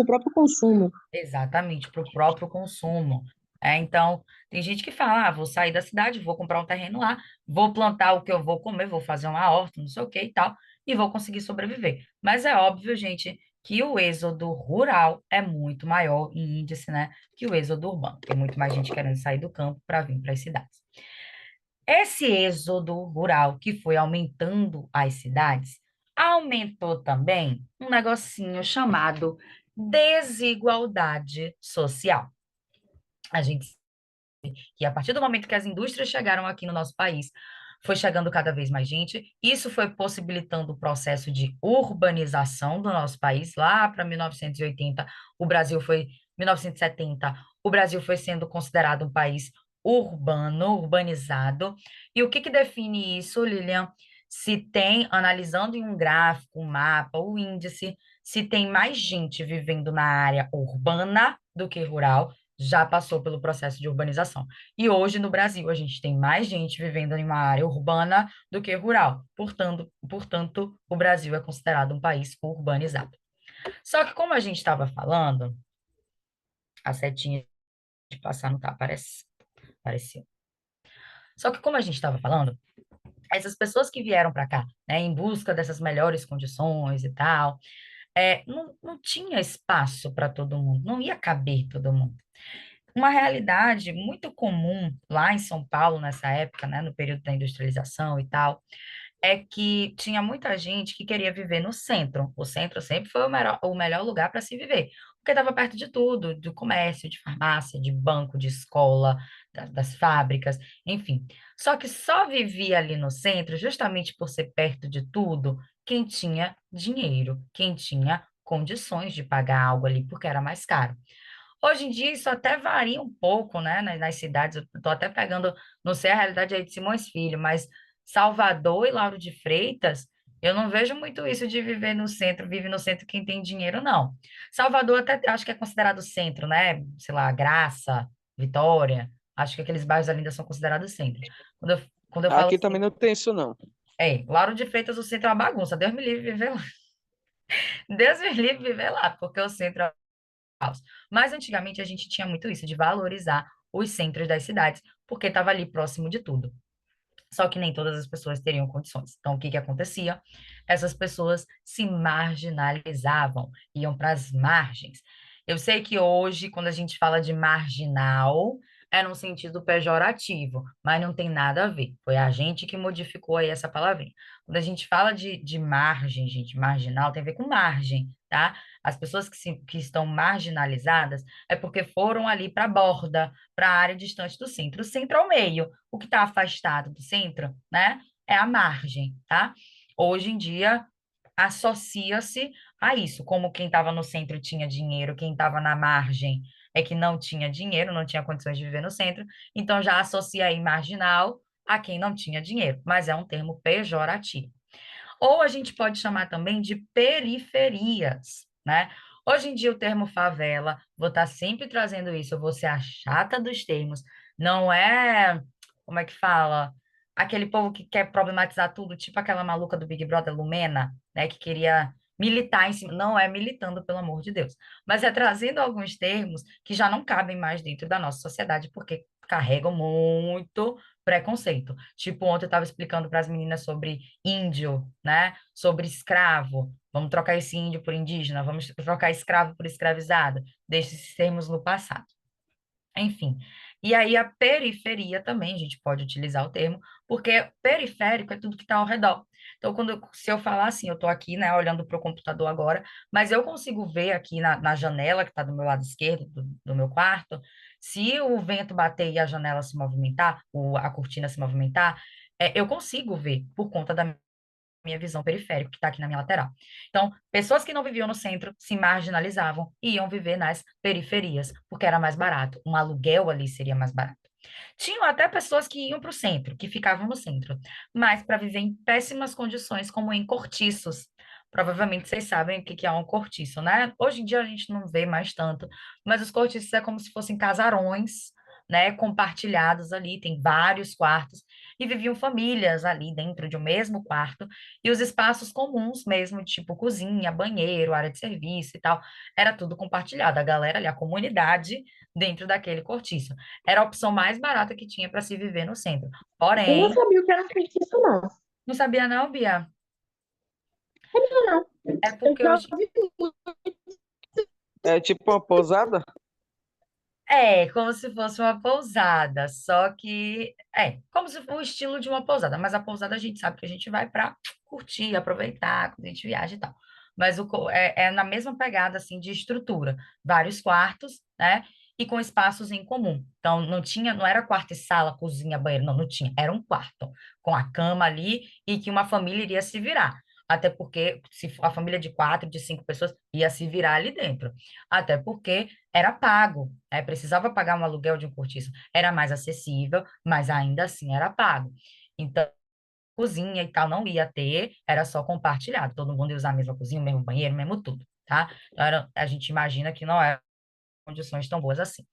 próprio consumo. Exatamente, para o próprio consumo. Então, tem gente que fala, vou sair da cidade, vou comprar um terreno lá, vou plantar o que eu vou comer, vou fazer uma horta, não sei o que e tal, e vou conseguir sobreviver. Mas é óbvio, gente, que o êxodo rural é muito maior em índice, né, que o êxodo urbano. Tem muito mais gente querendo sair do campo para vir para as cidades. Esse êxodo rural que foi aumentando as cidades, aumentou também um negocinho chamado desigualdade social. A gente que a partir do momento que as indústrias chegaram aqui no nosso país, foi chegando cada vez mais gente. Isso foi possibilitando o processo de urbanização do nosso país. Lá para 1980, o Brasil foi 1970, o Brasil foi sendo considerado um país urbano, urbanizado. E o que que define isso, Lilian? Se tem, analisando em um gráfico, um mapa, o índice, se tem mais gente vivendo na área urbana do que rural, já passou pelo processo de urbanização. E hoje no Brasil a gente tem mais gente vivendo em uma área urbana do que rural. Portanto, o Brasil é considerado um país urbanizado. Só que como a gente estava falando, a setinha de passar não tá apareceu. Só que como a gente estava falando, essas pessoas que vieram para cá, né, em busca dessas melhores condições e tal, não tinha espaço para todo mundo, não ia caber todo mundo. Uma realidade muito comum lá em São Paulo, nessa época, né, no período da industrialização e tal, é que tinha muita gente que queria viver no centro. O centro sempre foi o melhor lugar para se viver, porque estava perto de tudo, do comércio, de farmácia, de banco, de escola, das fábricas, enfim. Só que só vivia ali no centro, justamente por ser perto de tudo, quem tinha dinheiro, quem tinha condições de pagar algo ali, porque era mais caro. Hoje em dia isso até varia um pouco, né, nas cidades. Eu estou até pegando, não sei a realidade aí de Simões Filho, mas Salvador e Lauro de Freitas, eu não vejo muito isso de viver no centro, vive no centro quem tem dinheiro, não. Salvador até acho que é considerado centro, né? Sei lá, Graça, Vitória, acho que aqueles bairros ali ainda são considerados centro. Quando eu falo Aqui também assim, não tem isso, não. Lauro de Freitas, o centro é uma bagunça. Deus me livre viver lá. Deus me livre viver lá, porque o centro é caos. Mas antigamente a gente tinha muito isso, de valorizar os centros das cidades, porque estava ali próximo de tudo. Só que nem todas as pessoas teriam condições. Então, o que que acontecia? Essas pessoas se marginalizavam, iam para as margens. Eu sei que hoje, quando a gente fala de marginal, é num sentido pejorativo, mas não tem nada a ver. Foi a gente que modificou aí essa palavrinha. Quando a gente fala de margem, gente, marginal, tem a ver com margem, tá? As pessoas que estão marginalizadas é porque foram ali para a borda, para a área distante do centro. O centro é o meio. O que está afastado do centro, né, é a margem, tá? Hoje em dia, associa-se a isso, como quem estava no centro tinha dinheiro, quem estava na margem é que não tinha dinheiro, não tinha condições de viver no centro, então já associa aí marginal a quem não tinha dinheiro, mas é um termo pejorativo. Ou a gente pode chamar também de periferias, né? Hoje em dia, o termo favela, vou estar sempre trazendo isso, eu vou ser a chata dos termos, não é, como é que fala? Aquele povo que quer problematizar tudo, tipo aquela maluca do Big Brother, Lumena, né, que queria militar em cima, não é militando, pelo amor de Deus, mas é trazendo alguns termos que já não cabem mais dentro da nossa sociedade, porque carregam muito preconceito. Tipo, ontem eu estava explicando para as meninas sobre índio, né? Sobre escravo. Vamos trocar esse índio por indígena, vamos trocar escravo por escravizado. Deixa esses termos no passado. Enfim. E aí a periferia também, a gente pode utilizar o termo, porque periférico é tudo que está ao redor. Então, se eu falar assim, eu estou aqui, né, olhando para o computador agora, mas eu consigo ver aqui na janela que está do meu lado esquerdo do meu quarto, se o vento bater e a janela se movimentar, a cortina se movimentar, eu consigo ver por conta da minha visão periférica, que está aqui na minha lateral. Então, pessoas que não viviam no centro se marginalizavam e iam viver nas periferias, porque era mais barato. Um aluguel ali seria mais barato. Tinham até pessoas que iam para o centro, que ficavam no centro, mas para viver em péssimas condições, como em cortiços. Provavelmente vocês sabem o que que é um cortiço, né? Hoje em dia a gente não vê mais tanto, mas os cortiços é como se fossem casarões, né, compartilhados ali, tem vários quartos, e viviam famílias ali dentro de um mesmo quarto, e os espaços comuns mesmo, tipo cozinha, banheiro, área de serviço e tal, era tudo compartilhado. A galera ali, a comunidade dentro daquele cortiço. Era a opção mais barata que tinha para se viver no centro. Eu não Porém, sabia o que era feitiço, não. não sabia não, Bia? Não. É Eu porque já hoje ouvi muito. É tipo uma pousada? é como se fosse uma pousada, só que é como se fosse o estilo de uma pousada, mas a pousada a gente sabe que a gente vai para curtir, aproveitar, quando a gente viaja e tal. Mas é na mesma pegada assim de estrutura, vários quartos, né? E com espaços em comum. Então não era quarto e sala, cozinha, banheiro, não tinha, era um quarto com a cama ali e que uma família iria se virar. Até porque se a família de 4, de 5 pessoas ia se virar ali dentro. Até porque era pago, né? Precisava pagar um aluguel de um cortiço. Era mais acessível, mas ainda assim era pago. Então, cozinha e tal não ia ter, era só compartilhado. Todo mundo ia usar a mesma cozinha, o mesmo banheiro, o mesmo tudo, tá? Então, a gente imagina que não eram condições tão boas assim.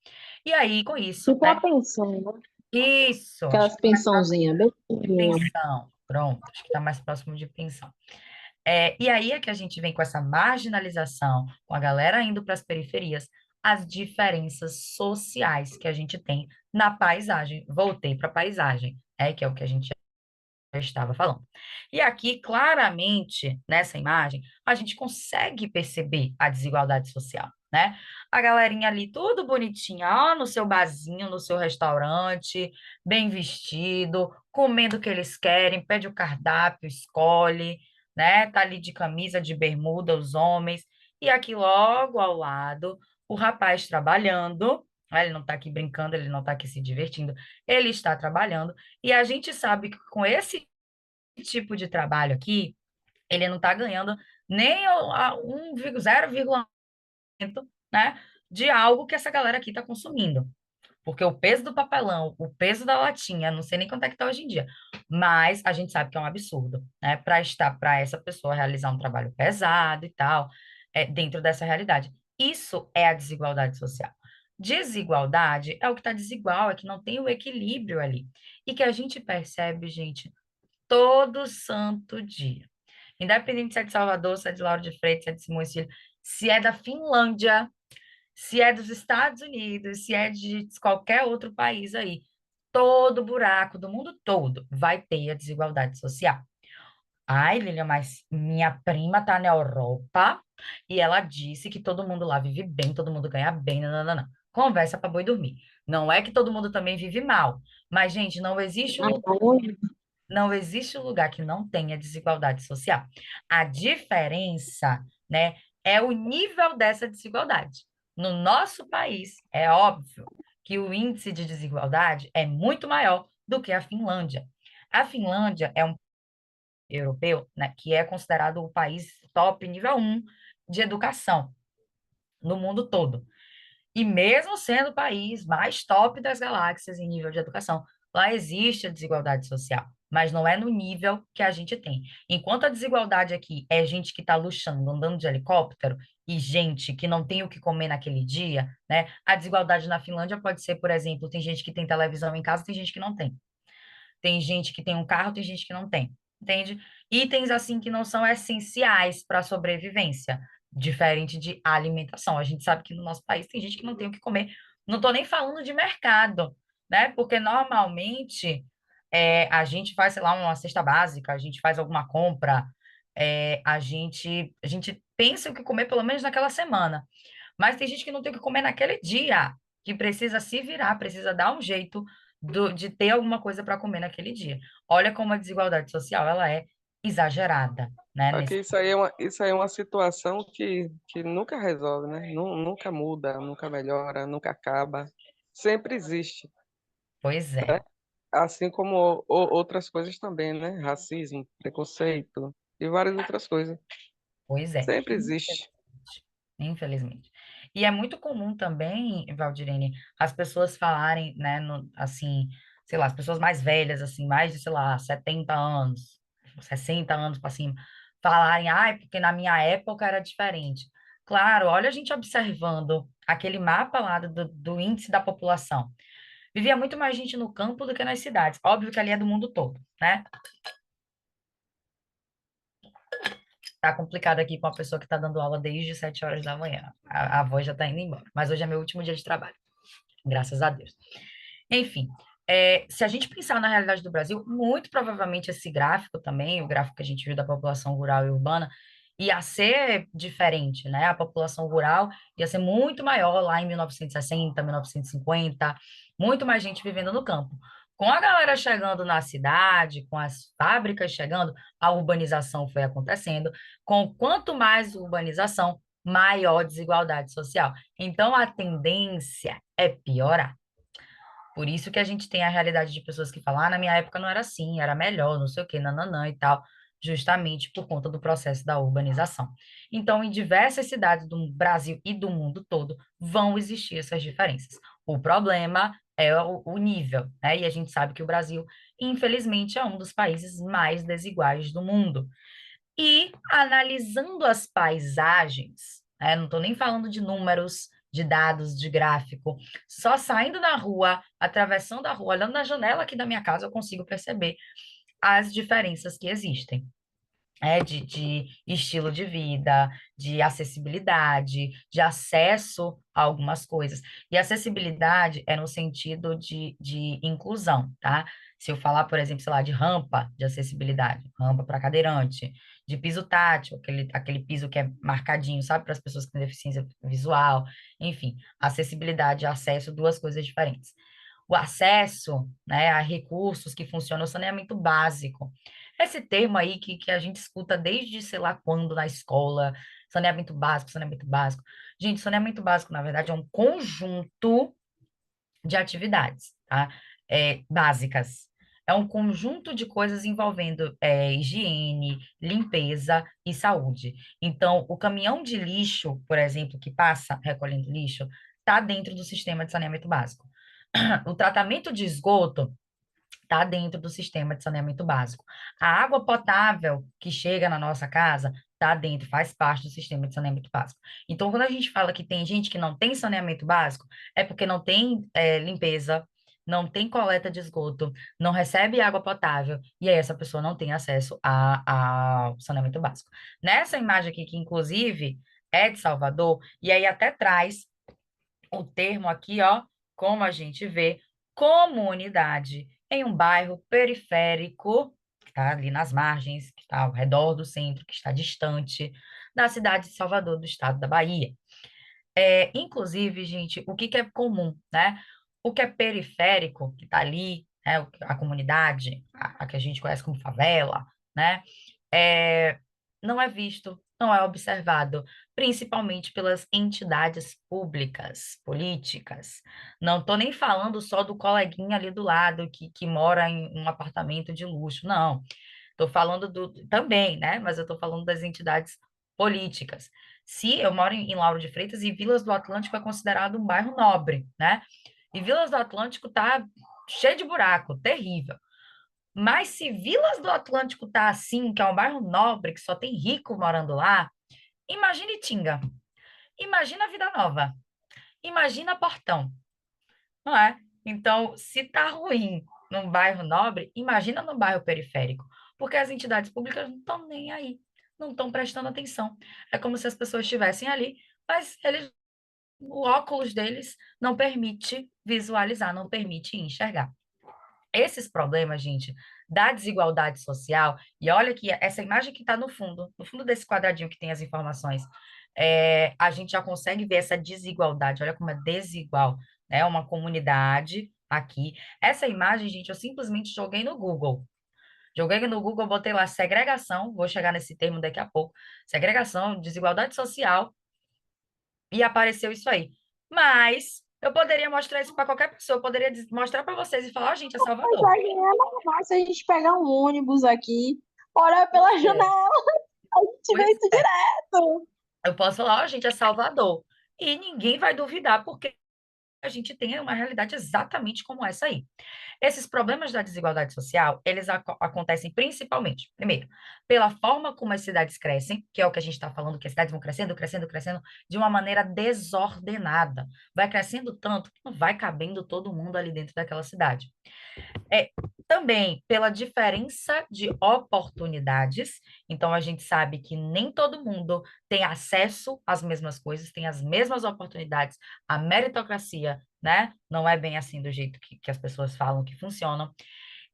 E aí, com isso, Tipo uma né? pensão, né? Isso, acho Aquelas que tá mais próximo pensãozinhas, bem de pequenininha. pensão. Pronto, acho que está mais próximo de pensão. E aí é que a gente vem com essa marginalização, com a galera indo para as periferias, as diferenças sociais que a gente tem na paisagem. Voltei para a paisagem, que é o que a gente já estava falando. E aqui, claramente, nessa imagem, a gente consegue perceber a desigualdade social, né? A galerinha ali, tudo bonitinha, ó, no seu barzinho, no seu restaurante, bem vestido, comendo o que eles querem, pede o cardápio, escolhe, né? Tá ali de camisa, de bermuda, os homens. E aqui logo ao lado, o rapaz trabalhando, né? Ele não está aqui brincando, ele não está aqui se divertindo, ele está trabalhando. E a gente sabe que com esse tipo de trabalho aqui, ele não está ganhando nem 0,1%, né, de algo que essa galera aqui está consumindo. Porque o peso do papelão, o peso da latinha, não sei nem quanto é que está hoje em dia, mas a gente sabe que é um absurdo, né? Para essa pessoa realizar um trabalho pesado e tal, dentro dessa realidade. Isso é a desigualdade social. Desigualdade é o que está desigual, é que não tem o equilíbrio ali. E que a gente percebe, gente, todo santo dia. Independente se é de Salvador, se é de Lauro de Freitas, se é de Simões Filho, se é da Finlândia, se é dos Estados Unidos, se é de qualquer outro país aí, todo buraco do mundo todo vai ter a desigualdade social. Ai, Lilian, mas minha prima tá na Europa e ela disse que todo mundo lá vive bem, todo mundo ganha bem, não. Conversa para boi dormir. Não é que todo mundo também vive mal, mas, gente, não existe lugar que não tenha desigualdade social. A diferença, né, é o nível dessa desigualdade. No nosso país, é óbvio que o índice de desigualdade é muito maior do que a Finlândia. A Finlândia é um europeu, né, que é considerado o país top nível um de educação no mundo todo. E mesmo sendo o país mais top das galáxias em nível de educação, lá existe a desigualdade social, mas não é no nível que a gente tem. Enquanto a desigualdade aqui é gente que está luxando, andando de helicóptero, e gente que não tem o que comer naquele dia, né? A desigualdade na Finlândia pode ser, por exemplo, tem gente que tem televisão em casa, tem gente que não tem. Tem gente que tem um carro, tem gente que não tem, entende? Itens assim que não são essenciais para a sobrevivência, diferente de alimentação. A gente sabe que no nosso país tem gente que não tem o que comer. Não estou nem falando de mercado, né? Porque normalmente a gente faz, sei lá, uma cesta básica, a gente faz alguma compra, a gente pensa o que comer pelo menos naquela semana. Mas tem gente que não tem o que comer naquele dia, que precisa se virar, precisa dar um jeito de ter alguma coisa para comer naquele dia. Olha como a desigualdade social ela é exagerada, né? Só que isso aí é uma situação que nunca resolve, né? Nunca muda, nunca melhora, nunca acaba. Sempre existe. Pois é, Assim como outras coisas também, né? Racismo, preconceito e várias outras coisas. pois é. Sempre existe. Infelizmente. E é muito comum também, Valdirene, as pessoas falarem, né, assim, sei lá, as pessoas mais velhas, assim, mais de, sei lá, 70 anos, 60 anos para cima, falarem, ai, porque na minha época era diferente. Claro, olha a gente observando aquele mapa lá do índice da população. Vivia muito mais gente no campo do que nas cidades. Óbvio que ali é do mundo todo, né? Tá complicado aqui com uma pessoa que tá dando aula desde 7 horas da manhã. A voz já tá indo embora. Mas hoje é meu último dia de trabalho, graças a Deus. Enfim, se a gente pensar na realidade do Brasil, muito provavelmente esse gráfico também, o gráfico que a gente viu da população rural e urbana, ia ser diferente, né? A população rural ia ser muito maior lá em 1960, 1950, muito mais gente vivendo no campo. Com a galera chegando na cidade, com as fábricas chegando, a urbanização foi acontecendo. Com quanto mais urbanização, maior desigualdade social. Então, a tendência é piorar. Por isso que a gente tem a realidade de pessoas que falam, na minha época não era assim, era melhor, não sei o quê, nananã e tal, justamente por conta do processo da urbanização. Então, em diversas cidades do Brasil e do mundo todo, vão existir essas diferenças. O problema é o nível, né? E a gente sabe que o Brasil, infelizmente, é um dos países mais desiguais do mundo. E analisando as paisagens, né, não estou nem falando de números, de dados, de gráfico, só saindo na rua, atravessando a rua, olhando na janela aqui da minha casa, eu consigo perceber as diferenças que existem. De estilo de vida, de acessibilidade, de acesso a algumas coisas. E acessibilidade é no sentido de inclusão, tá? Se eu falar, por exemplo, sei lá, de rampa de acessibilidade, rampa para cadeirante, de piso tátil, aquele piso que é marcadinho, sabe, para as pessoas que têm deficiência visual, enfim, acessibilidade e acesso, duas coisas diferentes. O acesso, né, a recursos que funcionam, o saneamento básico. Esse termo aí que a gente escuta desde sei lá quando na escola, saneamento básico, saneamento básico. Gente, saneamento básico, na verdade, é um conjunto de atividades, tá? Básicas. É um conjunto de coisas envolvendo higiene, limpeza e saúde. Então, o caminhão de lixo, por exemplo, que passa recolhendo lixo, está dentro do sistema de saneamento básico. O tratamento de esgoto está dentro do sistema de saneamento básico. A água potável que chega na nossa casa está dentro, faz parte do sistema de saneamento básico. Então, quando a gente fala que tem gente que não tem saneamento básico, é porque não tem limpeza, não tem coleta de esgoto, não recebe água potável, e aí essa pessoa não tem acesso ao saneamento básico. Nessa imagem aqui, que inclusive é de Salvador, e aí até traz o termo aqui, ó, como a gente vê, comunidade em um bairro periférico, que está ali nas margens, que está ao redor do centro, que está distante da cidade de Salvador, do estado da Bahia. Inclusive, gente, o que que é comum, né? O que é periférico, que está ali, né, a comunidade, a que a gente conhece como favela, né? É, não é visto, não é observado, principalmente pelas entidades públicas, políticas. Não estou nem falando só do coleguinha ali do lado que mora em um apartamento de luxo, não. Estou falando também, né? Mas eu estou falando das entidades políticas. Se eu moro em Lauro de Freitas e Vilas do Atlântico é considerado um bairro nobre, né? E Vilas do Atlântico tá cheio de buraco, terrível. Mas se Vilas do Atlântico tá assim, que é um bairro nobre, que só tem rico morando lá, imagine Tinga, imagina Vida Nova, imagina Portão, não é? Então, se tá ruim num bairro nobre, imagina no bairro periférico, porque as entidades públicas não estão nem aí, não estão prestando atenção. É como se as pessoas estivessem ali, mas o óculos deles não permite visualizar, não permite enxergar. Esses problemas, gente, da desigualdade social, e olha que essa imagem que está no fundo desse quadradinho que tem as informações, a gente já consegue ver essa desigualdade, olha como é desigual, né? Uma comunidade aqui. Essa imagem, gente, eu simplesmente joguei no Google. Joguei no Google, botei lá segregação, vou chegar nesse termo daqui a pouco, segregação, desigualdade social, e apareceu isso aí. Mas eu poderia mostrar isso para qualquer pessoa, eu poderia mostrar para vocês e falar, ó, gente, é Mas Salvador. aí é normal se a gente pegar um ônibus aqui, olhar Pois pela é, janela, a gente vê pois isso é. direto. Eu posso falar, ó, gente, é Salvador. E ninguém vai duvidar, porque a gente tem uma realidade exatamente como essa aí. Esses problemas da desigualdade social, eles acontecem principalmente, primeiro, pela forma como as cidades crescem, que é o que a gente está falando, que as cidades vão crescendo, crescendo, crescendo, de uma maneira desordenada. Vai crescendo tanto que não vai cabendo todo mundo ali dentro daquela cidade. É, também pela diferença de oportunidades. Então, a gente sabe que nem todo mundo tem acesso às mesmas coisas, tem as mesmas oportunidades. A meritocracia, né? Não é bem assim do jeito que as pessoas falam que funcionam.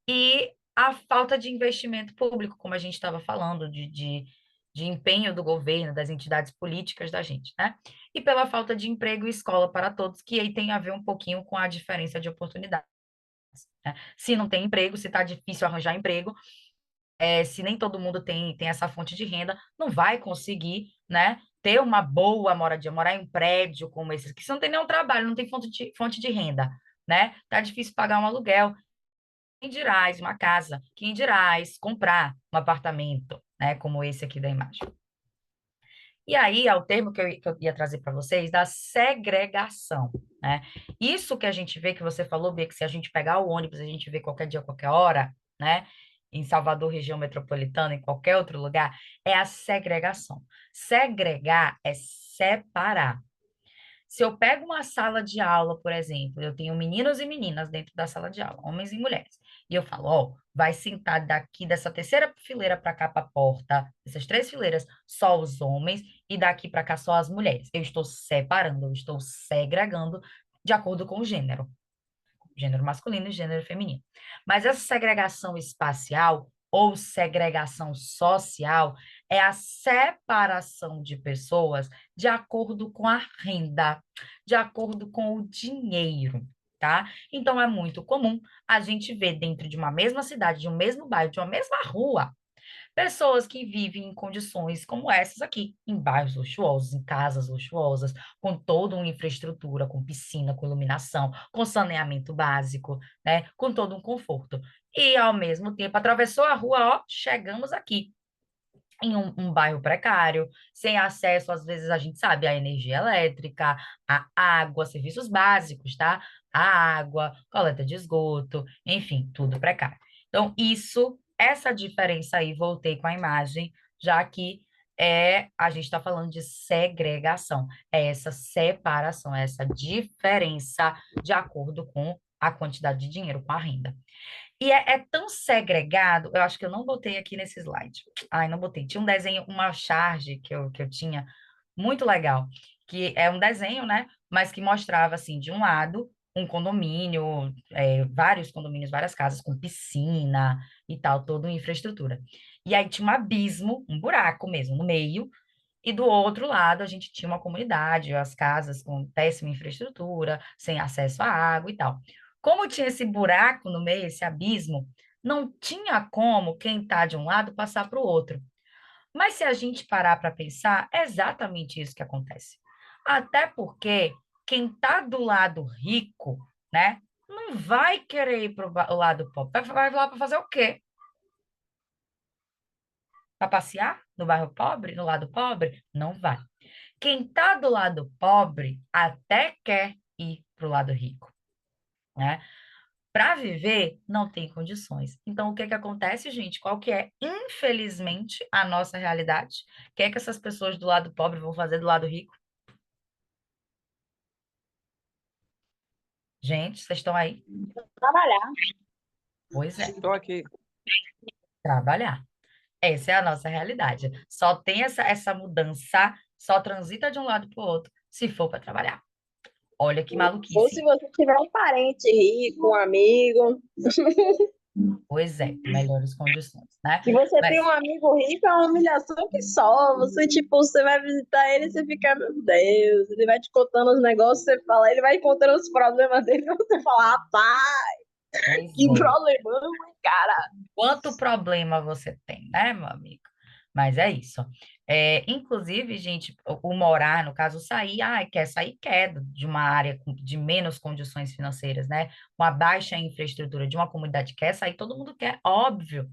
E a falta de investimento público, como a gente estava falando, de empenho do governo, das entidades políticas da gente, né? E pela falta de emprego e escola para todos, que aí tem a ver um pouquinho com a diferença de oportunidades, né? Se não tem emprego, se está difícil arranjar emprego, se nem todo mundo tem essa fonte de renda, não vai conseguir, né, ter uma boa moradia, morar em um prédio como esse, que você não tem nenhum trabalho, não tem fonte de renda, né? Tá difícil pagar um aluguel. Quem dirás uma casa? Quem dirás comprar um apartamento, né, como esse aqui da imagem? E aí é o termo que eu ia trazer para vocês da segregação, né? Isso que a gente vê, que você falou, Bia, que se a gente pegar o ônibus, a gente vê qualquer dia, qualquer hora, né? Em Salvador, região metropolitana, em qualquer outro lugar, é a segregação. Segregar é separar. Se eu pego uma sala de aula, por exemplo, eu tenho meninos e meninas dentro da sala de aula, homens e mulheres, e eu falo, ó, vai sentar daqui dessa terceira fileira para cá para a porta, essas três fileiras, só os homens, e daqui para cá só as mulheres. Eu estou separando, eu estou segregando de acordo com o gênero masculino e gênero feminino. Mas essa segregação espacial ou segregação social é a separação de pessoas de acordo com a renda, de acordo com o dinheiro, tá? Então é muito comum a gente ver dentro de uma mesma cidade, de um mesmo bairro, de uma mesma rua, pessoas que vivem em condições como essas aqui, em bairros luxuosos, em casas luxuosas, com toda uma infraestrutura, com piscina, com iluminação, com saneamento básico, né? Com todo um conforto. E, ao mesmo tempo, atravessou a rua, ó, chegamos aqui. Em um bairro precário, sem acesso, às vezes a gente sabe, à energia elétrica, à água, serviços básicos, tá? A água, coleta de esgoto, enfim, tudo precário. Então, essa diferença aí, voltei com a imagem, já que a gente está falando de segregação, é essa separação, é essa diferença de acordo com a quantidade de dinheiro com a renda. E é tão segregado, eu acho que eu não botei aqui nesse slide. Ai, não botei. Tinha um desenho, uma charge que eu tinha, muito legal, que é um desenho, né? Mas que mostrava, assim, de um lado, um condomínio, vários condomínios, várias casas com piscina e tal, toda infraestrutura. E aí tinha um abismo, um buraco mesmo, no meio, e do outro lado a gente tinha uma comunidade, as casas com péssima infraestrutura, sem acesso à água e tal. Como tinha esse buraco no meio, esse abismo, não tinha como quem está de um lado passar para o outro. Mas se a gente parar para pensar, é exatamente isso que acontece. Até porque quem está do lado rico, né, não vai querer ir para o lado pobre. Vai lá para fazer o quê? Para passear no bairro pobre, no lado pobre? Não vai. Quem está do lado pobre até quer ir para o lado rico, né? Para viver, não tem condições. Então, o que que acontece, gente? Qual que é, infelizmente, a nossa realidade? O que é que essas pessoas do lado pobre vão fazer do lado rico? Gente, vocês estão aí? Trabalhar. Pois é, Estou aqui. trabalhar. Essa é a nossa realidade. Só tem essa mudança, só transita de um lado para o outro, se for para trabalhar. Olha que Ou se maluquice. você tiver um parente rico, um amigo, Pois é, melhores condições, né? que você tem Mas, um amigo rico, é uma humilhação que só. Você, tipo, você vai visitar ele e você fica, meu Deus, ele vai te contando os negócios, você fala, ele vai contando os problemas dele, e você fala, rapaz, pois que é. problemão, hein, cara. Quanto problema você tem, né, meu amigo? Mas é isso. Inclusive, gente, o morar, no caso, sair, quer sair, quer de uma área de menos condições financeiras, né? Uma baixa infraestrutura de uma comunidade quer sair, todo mundo quer, óbvio.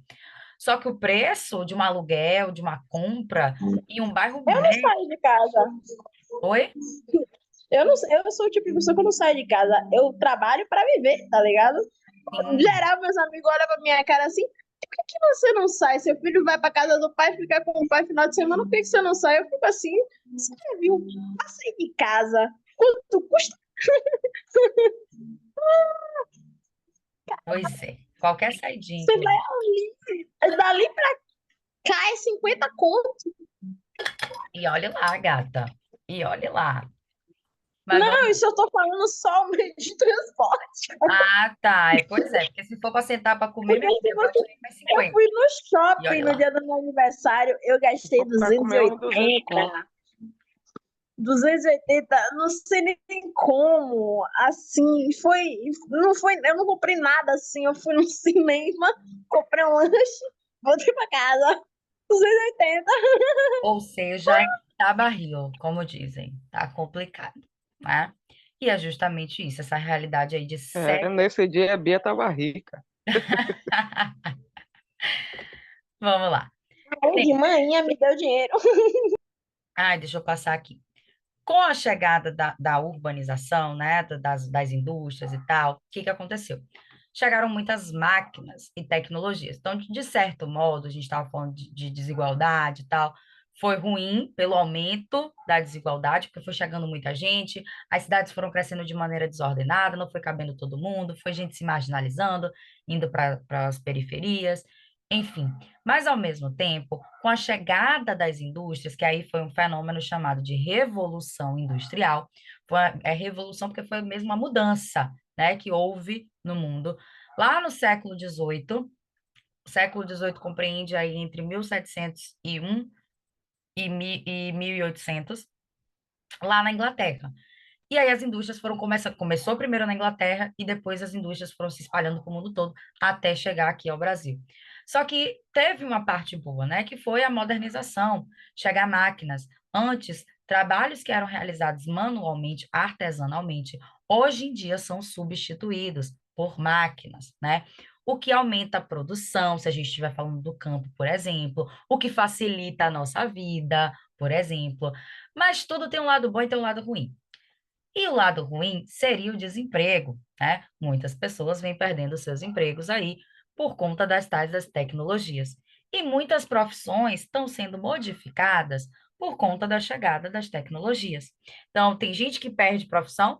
Só que o preço de um aluguel, de uma compra, em um bairro Eu não médio. saio de casa. Oi? Eu não, eu sou o tipo de pessoa que eu não saio de casa. Eu trabalho para viver, tá ligado? Em Sim, geral, meus amigos olham pra minha cara assim, por que que você não sai? Seu filho vai pra casa do pai, fica com o pai final de semana, por que que você não sai? Eu fico assim, você já viu? Pra sair de casa, quanto custa? pois é. Qualquer saidinha, Você vai inclusive. ali, dali pra cá é 50 conto. E olha lá, gata. E olha lá. Mas Não, vamos. isso eu tô falando só o meio de transporte. Ah, tá. Pois é, porque se for para sentar para comer, Porque minha se filha, você. pode ir mais Eu 50. fui no E shopping olha no lá. dia do meu aniversário, eu Se gastei for para comer um 200 conto. 280. 280, não sei nem como, assim, não foi, eu não comprei nada assim, eu fui no cinema, comprei um lanche, voltei pra casa, 280. Ou seja, tá barril, como dizem. Tá complicado, né? E é justamente isso, essa realidade aí de É, nesse dia a Bia tava rica. Vamos lá. Aí de Bem, manhã me deu dinheiro. deixa eu passar aqui. Com a chegada da urbanização, né, das indústrias e tal, o que que aconteceu? Chegaram muitas máquinas e tecnologias. Então, de certo modo, a gente estava falando de desigualdade e tal, foi ruim pelo aumento da desigualdade, porque foi chegando muita gente, as cidades foram crescendo de maneira desordenada, não foi cabendo todo mundo, foi gente se marginalizando, indo para as periferias, enfim. Mas, ao mesmo tempo, com a chegada das indústrias, que aí foi um fenômeno chamado de revolução industrial, revolução porque foi mesmo uma mudança, né, que houve no mundo. Lá no século XVIII, o século XVIII compreende aí entre 1701 e 1800, lá na Inglaterra. E aí as indústrias foram começou primeiro na Inglaterra e depois as indústrias foram se espalhando para o mundo todo até chegar aqui ao Brasil. Só que teve uma parte boa, né, que foi a modernização, chegar máquinas. Antes, trabalhos que eram realizados manualmente, artesanalmente, hoje em dia são substituídos por máquinas, né? O que aumenta a produção, se a gente estiver falando do campo, por exemplo, o que facilita a nossa vida, por exemplo. Mas tudo tem um lado bom e tem um lado ruim. E o lado ruim seria o desemprego, né? Muitas pessoas vêm perdendo seus empregos aí por conta das tais das tecnologias. E muitas profissões estão sendo modificadas por conta da chegada das tecnologias. Então, tem gente que perde profissão,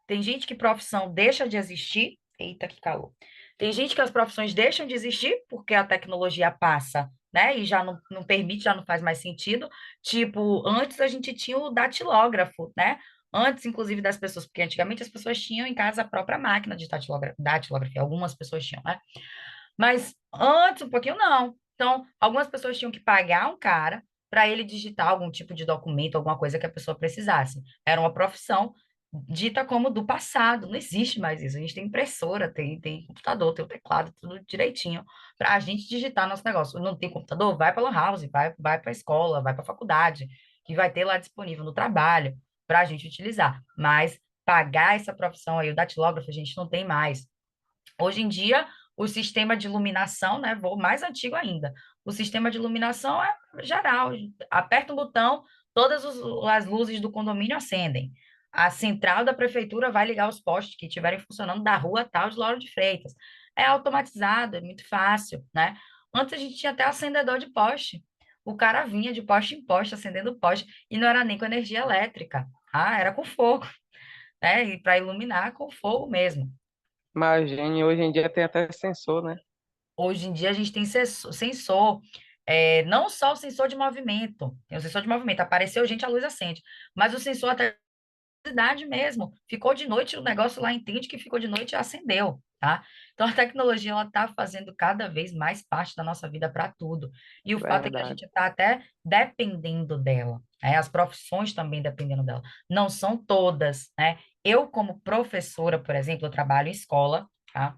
tem gente que profissão deixa de existir Eita, que calor. Tem gente que as profissões deixam de existir porque a tecnologia passa, né? E já não permite, já não faz mais sentido. Tipo, antes a gente tinha o datilógrafo, né? Antes, inclusive, das pessoas, porque antigamente as pessoas tinham em casa a própria máquina de datilografia, algumas pessoas tinham, né? Mas antes, um pouquinho, não. Então, algumas pessoas tinham que pagar um cara para ele digitar algum tipo de documento, alguma coisa que a pessoa precisasse. Era uma profissão dita como do passado. Não existe mais isso. A gente tem impressora, tem computador, tem o teclado, tudo direitinho para a gente digitar nosso negócio. Não tem computador? Vai para a lan house, vai para a escola, vai para a faculdade, que vai ter lá disponível no trabalho para a gente utilizar. Mas pagar essa profissão aí, o datilógrafo, a gente não tem mais. Hoje em dia, o sistema de iluminação, né, vou mais antigo ainda. O sistema de iluminação é geral. Aperta um botão, as luzes do condomínio acendem. A central da prefeitura vai ligar os postes que estiverem funcionando da rua tal de Lauro de Freitas. É automatizado, é muito fácil, né? Antes a gente tinha até acendedor de poste. O cara vinha de poste em poste, acendendo poste, e não era nem com energia elétrica. Ah, era com fogo, né? E para iluminar com fogo mesmo. Imagine, hoje em dia tem até sensor, né? Hoje em dia a gente tem sensor, não só o sensor de movimento, tem o sensor de movimento, apareceu gente, a luz acende, mas o sensor até cidade mesmo, ficou de noite, o negócio lá entende que ficou de noite e acendeu, tá? Então a tecnologia ela está fazendo cada vez mais parte da nossa vida para tudo. E o fato é que a Verdade. gente está até dependendo dela, né? As profissões também dependendo dela. Não são todas, né? Eu, como professora, por exemplo, eu trabalho em escola, tá?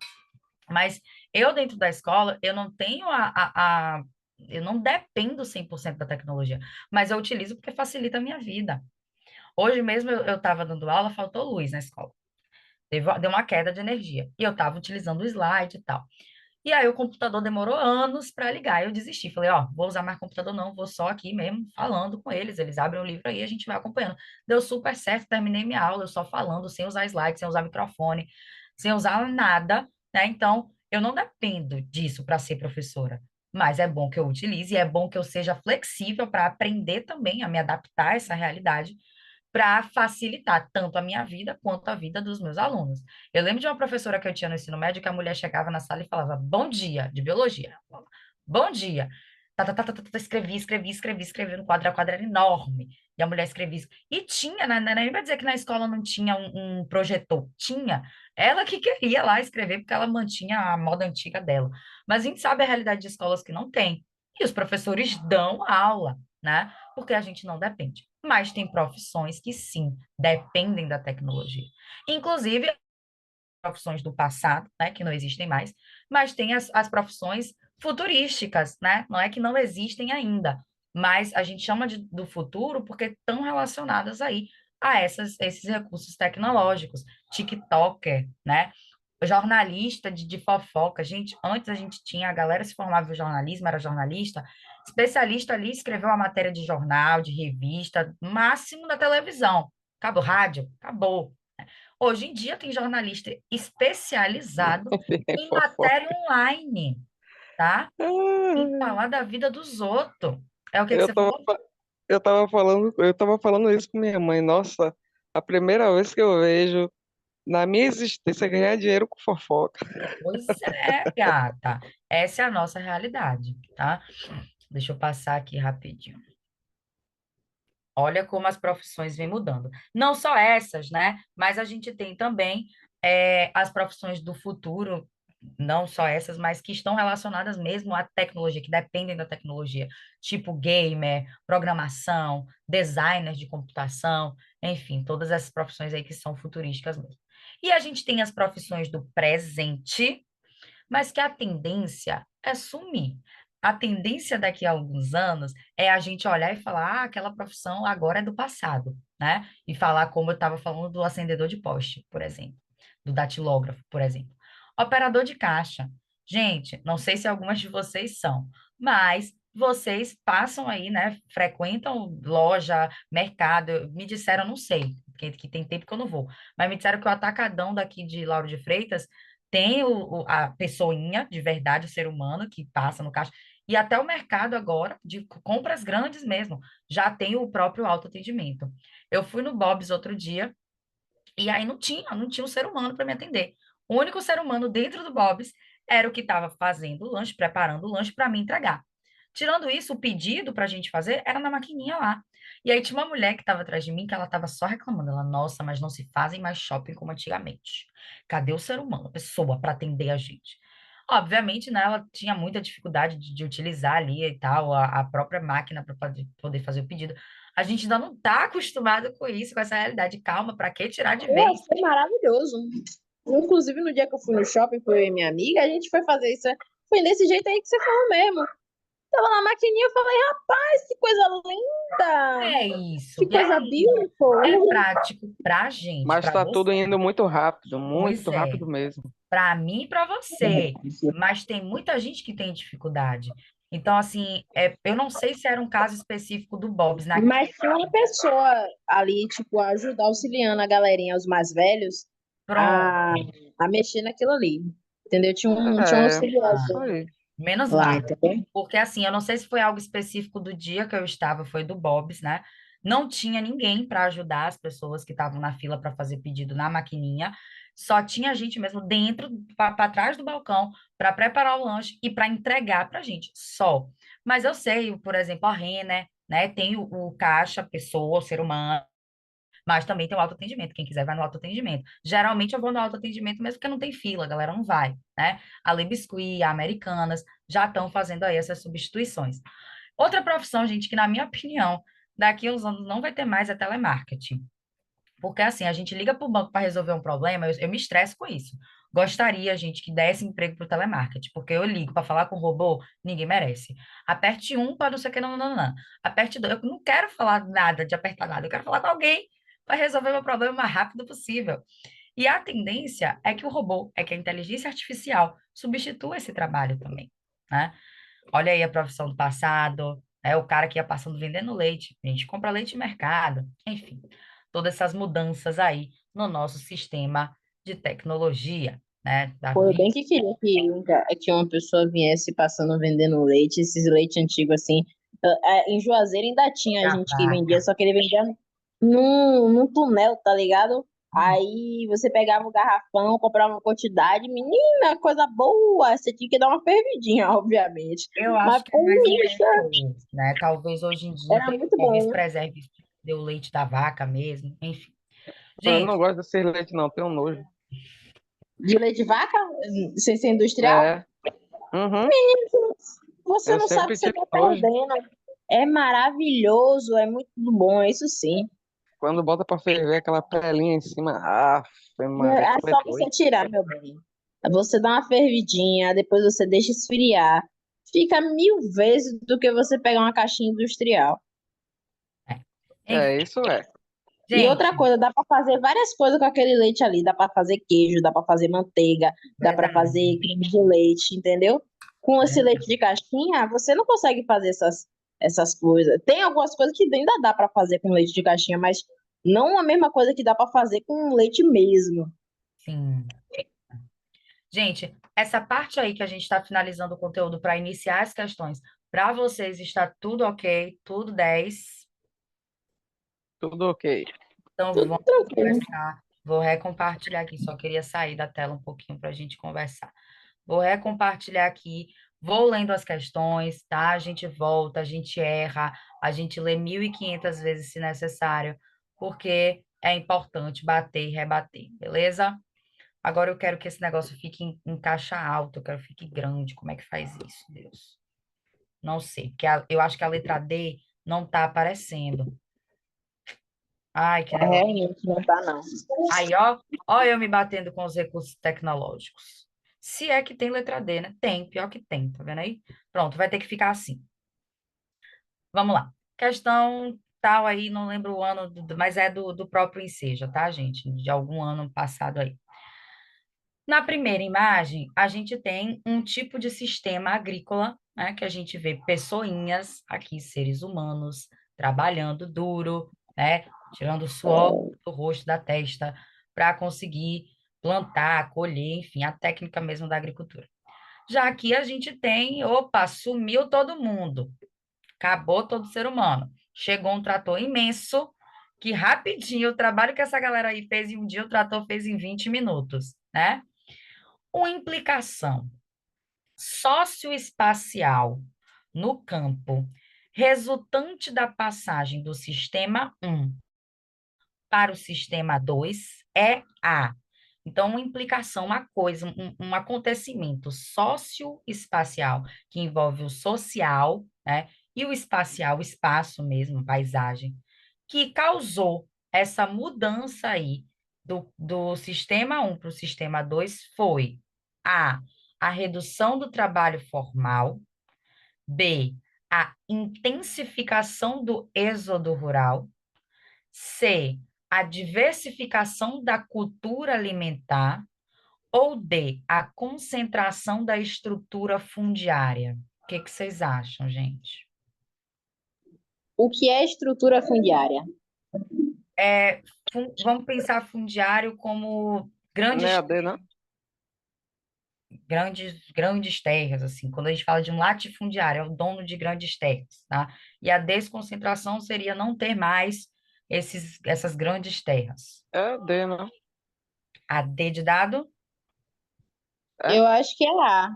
Mas eu, dentro da escola, eu não tenho eu não dependo 100% da tecnologia, mas eu utilizo porque facilita a minha vida. Hoje mesmo eu estava dando aula, faltou luz na escola. Deu uma queda de energia. E eu estava utilizando o slide e tal. E aí o computador demorou anos para ligar. Eu desisti. Falei, ó, vou usar mais computador não, vou só aqui mesmo falando com eles. Eles abrem o livro aí, a gente vai acompanhando. Deu super certo, terminei minha aula, eu só falando, sem usar slide, sem usar microfone, sem usar nada, né? Então, eu não dependo disso para ser professora. Mas é bom que eu utilize, e é bom que eu seja flexível para aprender também a me adaptar a essa realidade para facilitar tanto a minha vida quanto a vida dos meus alunos. Eu lembro de uma professora que eu tinha no ensino médio que a mulher chegava na sala e falava bom dia, de biologia. Bom dia. Escrevi no quadro, o quadro era enorme. E a mulher escrevia. E tinha, nem vai dizer que na escola não tinha um projetor. Tinha. Ela que queria lá escrever, porque ela mantinha a moda antiga dela. Mas a gente sabe a realidade de escolas que não tem. E os professores dão aula, né? Porque a gente não depende. Mas tem profissões que sim, dependem da tecnologia. Inclusive, profissões do passado, né, que não existem mais, mas tem as profissões futurísticas, né? Não é que não existem ainda, mas a gente chama do futuro porque estão relacionadas aí a esses recursos tecnológicos. TikToker, né? Jornalista de fofoca. Gente, antes a gente tinha, a galera se formava em jornalismo, era jornalista, especialista ali, escreveu uma matéria de jornal, de revista, máximo da televisão. Acabou, rádio, acabou. Hoje em dia tem jornalista especializado em matéria Fofoca. online, tá? Em Ah, falar da vida dos outros. É o que Eu você tava, falou? eu tava falando isso com minha mãe. Nossa, a primeira vez que eu vejo na minha existência ganhar dinheiro com fofoca. Pois é, gata. Essa é a nossa realidade, tá? Deixa eu passar aqui rapidinho. Olha como as profissões vêm mudando. Não só essas, né? Mas a gente tem também as profissões do futuro, não só essas, mas que estão relacionadas mesmo à tecnologia, que dependem da tecnologia, tipo gamer, programação, designer de computação, enfim, todas essas profissões aí que são futurísticas mesmo. E a gente tem as profissões do presente, mas que a tendência é sumir. A tendência daqui a alguns anos é a gente olhar e falar, ah, aquela profissão agora é do passado, né? E falar como eu estava falando do acendedor de poste, por exemplo, do datilógrafo, por exemplo. Operador de caixa. Gente, não sei se algumas de vocês são, mas vocês passam aí, né? Frequentam loja, mercado. Me disseram, não sei, que tem tempo que eu não vou, mas me disseram que o atacadão daqui de Lauro de Freitas tem a pessoinha de verdade, o ser humano que passa no caixa. E até o mercado agora, de compras grandes mesmo, já tem o próprio autoatendimento. Eu fui no Bob's outro dia e aí não tinha um ser humano para me atender. O único ser humano dentro do Bob's era o que estava fazendo o lanche, preparando o lanche para me entregar. Tirando isso, o pedido para a gente fazer era na maquininha lá. E aí tinha uma mulher que estava atrás de mim que ela estava só reclamando. Ela, nossa, mas não se fazem mais shopping como antigamente. Cadê o ser humano, a pessoa para atender a gente? Obviamente, né, ela tinha muita dificuldade de utilizar ali e tal, a própria máquina para poder fazer o pedido. A gente ainda não está acostumado com isso, com essa realidade. Calma, para que tirar de Eu vez? achei maravilhoso. Inclusive, no dia que eu fui no shopping, foi eu e minha amiga, a gente foi fazer isso. Foi desse jeito aí que você falou mesmo. Tava na maquininha, eu falei, rapaz, que coisa linda! É isso. Que E coisa aí, beautiful! é prático pra gente, Mas pra tá você. tudo indo Pois muito é, rápido mesmo. para mim e para você. Mas tem muita gente que tem dificuldade. Então, assim, eu não sei se era um caso específico do Bob's Mas tinha uma pessoa ali, tipo, ajudar, auxiliando a galerinha, os mais velhos, Pronto. a, a mexer naquilo ali. Entendeu? Tinha um É, auxiliador isso aí. Menos lá, mal. entendeu? Porque, assim, eu não sei se foi algo específico do dia que eu estava, foi do Bob's, né? Não tinha ninguém para ajudar as pessoas que estavam na fila para fazer pedido na maquininha. Só tinha gente mesmo dentro, para trás do balcão, para preparar o lanche e para entregar para a gente. Só. Mas eu sei, por exemplo, a Renner, né? Tem o caixa, a pessoa, o ser humano. Mas também tem o autoatendimento. Quem quiser vai no autoatendimento. Geralmente eu vou no autoatendimento mesmo porque não tem fila, a galera não vai, né? A Le Biscuit, a Americanas já estão fazendo aí essas substituições. Outra profissão, gente, que na minha opinião, daqui a uns anos não vai ter mais é telemarketing. Porque assim, a gente liga para o banco para resolver um problema, eu me estresso com isso. Gostaria, gente, que desse emprego para o telemarketing, porque eu ligo para falar com o robô, ninguém merece. Aperte um para não sei o que, não, não, não. Aperte dois. Eu não quero falar nada de apertar nada, eu quero falar com alguém para resolver meu problema o mais rápido possível. E a tendência é que o robô, é que a inteligência artificial substitua esse trabalho também, né? Olha aí a profissão do passado, é o cara que ia passando vendendo leite, a gente compra leite no mercado, enfim, todas essas mudanças aí no nosso sistema de tecnologia, né, da Pô, eu vida bem que queria que uma pessoa viesse passando vendendo leite, esses leite antigos assim. Em Juazeiro ainda tinha da gente que vendia, vaca. só que ele vendia num túnel, tá ligado? Hum, Aí você pegava o garrafão, comprava uma quantidade, menina, coisa boa! Você tinha que dar uma fervidinha, obviamente. Eu Mas, acho que é mais puxa, interior, né? Talvez hoje em dia era muito talvez bom. preserve o leite da vaca mesmo, enfim. Eu não Gente, gosto desse leite, não, tenho nojo. De leite de vaca, sem ser industrial, É, uhum, você eu não sabe o sempre que você tive tá nojo. perdendo. É maravilhoso, é muito bom, é isso sim. Quando bota pra ferver aquela pelinha em cima, ah, Maria, É tu é só você doido. tirar, meu bem. Você dá uma fervidinha, depois você deixa esfriar. Fica 1000 vezes do que você pegar uma caixinha industrial. enfim, Isso é. E outra gente, coisa, dá para fazer várias coisas com aquele leite ali. Dá para fazer queijo, dá para fazer manteiga, dá para verdade, fazer creme de leite, entendeu? Com esse leite de caixinha, você não consegue fazer essas coisas. Tem algumas coisas que ainda dá para fazer com leite de caixinha, mas não a mesma coisa que dá para fazer com leite mesmo. sim. Gente, essa parte aí que a gente está finalizando o conteúdo para iniciar as questões, para vocês está tudo ok, tudo 10. Tudo ok. Então Tudo vamos tranquilo. conversar. Vou recompartilhar aqui, só queria sair da tela um pouquinho para a gente conversar. Vou recompartilhar aqui, vou lendo as questões, tá? A gente volta, a gente erra, a gente lê 1.500 vezes se necessário, porque é importante bater e rebater, beleza? Agora eu quero que esse negócio fique em caixa alta, eu quero que fique grande. Como é que faz isso, Deus? Não sei, porque eu acho que a letra D não tá aparecendo. Ai, que negócio. Realmente não tá, não. Aí, ó, eu me batendo com os recursos tecnológicos. Se é que tem letra D, né? Tem, pior que tem, tá vendo aí? Pronto, vai ter que ficar assim. Vamos lá. Questão tal aí, não lembro o ano, mas é do próprio Enseja, tá, gente? De algum ano passado aí. Na primeira imagem, a gente tem um tipo de sistema agrícola, né, que a gente vê pessoinhas, aqui seres humanos, trabalhando duro, né, tirando o suor do rosto, da testa, para conseguir plantar, colher, enfim, a técnica mesmo da agricultura. Já aqui a gente tem, opa, sumiu todo mundo, acabou todo ser humano. Chegou um trator imenso, que rapidinho, o trabalho que essa galera aí fez em um dia, o trator fez em 20 minutos, né? Uma implicação socioespacial no campo resultante da passagem do sistema 1 para o sistema 2 é a. Então, uma implicação, uma coisa, um acontecimento socioespacial que envolve o social, né, e o espacial, o espaço mesmo, paisagem, que causou essa mudança aí do sistema 1 para o sistema 2 foi a redução do trabalho formal, B, a intensificação do êxodo rural, C, a diversificação da cultura alimentar, ou D, a concentração da estrutura fundiária. O que que vocês acham, gente? O que é estrutura fundiária? Vamos pensar fundiário como Não é grandes, a D, não? grandes terras, assim. Quando a gente fala de um latifundiário, é o dono de grandes terras, tá? E a desconcentração seria não ter mais essas grandes terras. É a D, não? A D de dado, É? Eu acho que é A.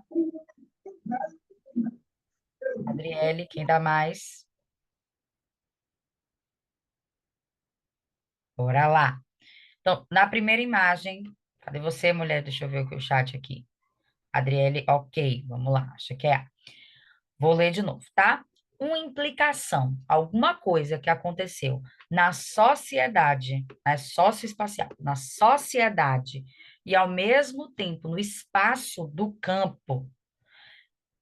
Adriele, quem dá mais? Bora lá. Então, na primeira imagem, cadê você, mulher? Deixa eu ver o chat aqui. Adriele, ok, vamos lá, acha que é A. Vou ler de novo, tá? Uma implicação, alguma coisa que aconteceu na sociedade, socioespacial, na sociedade e ao mesmo tempo no espaço do campo,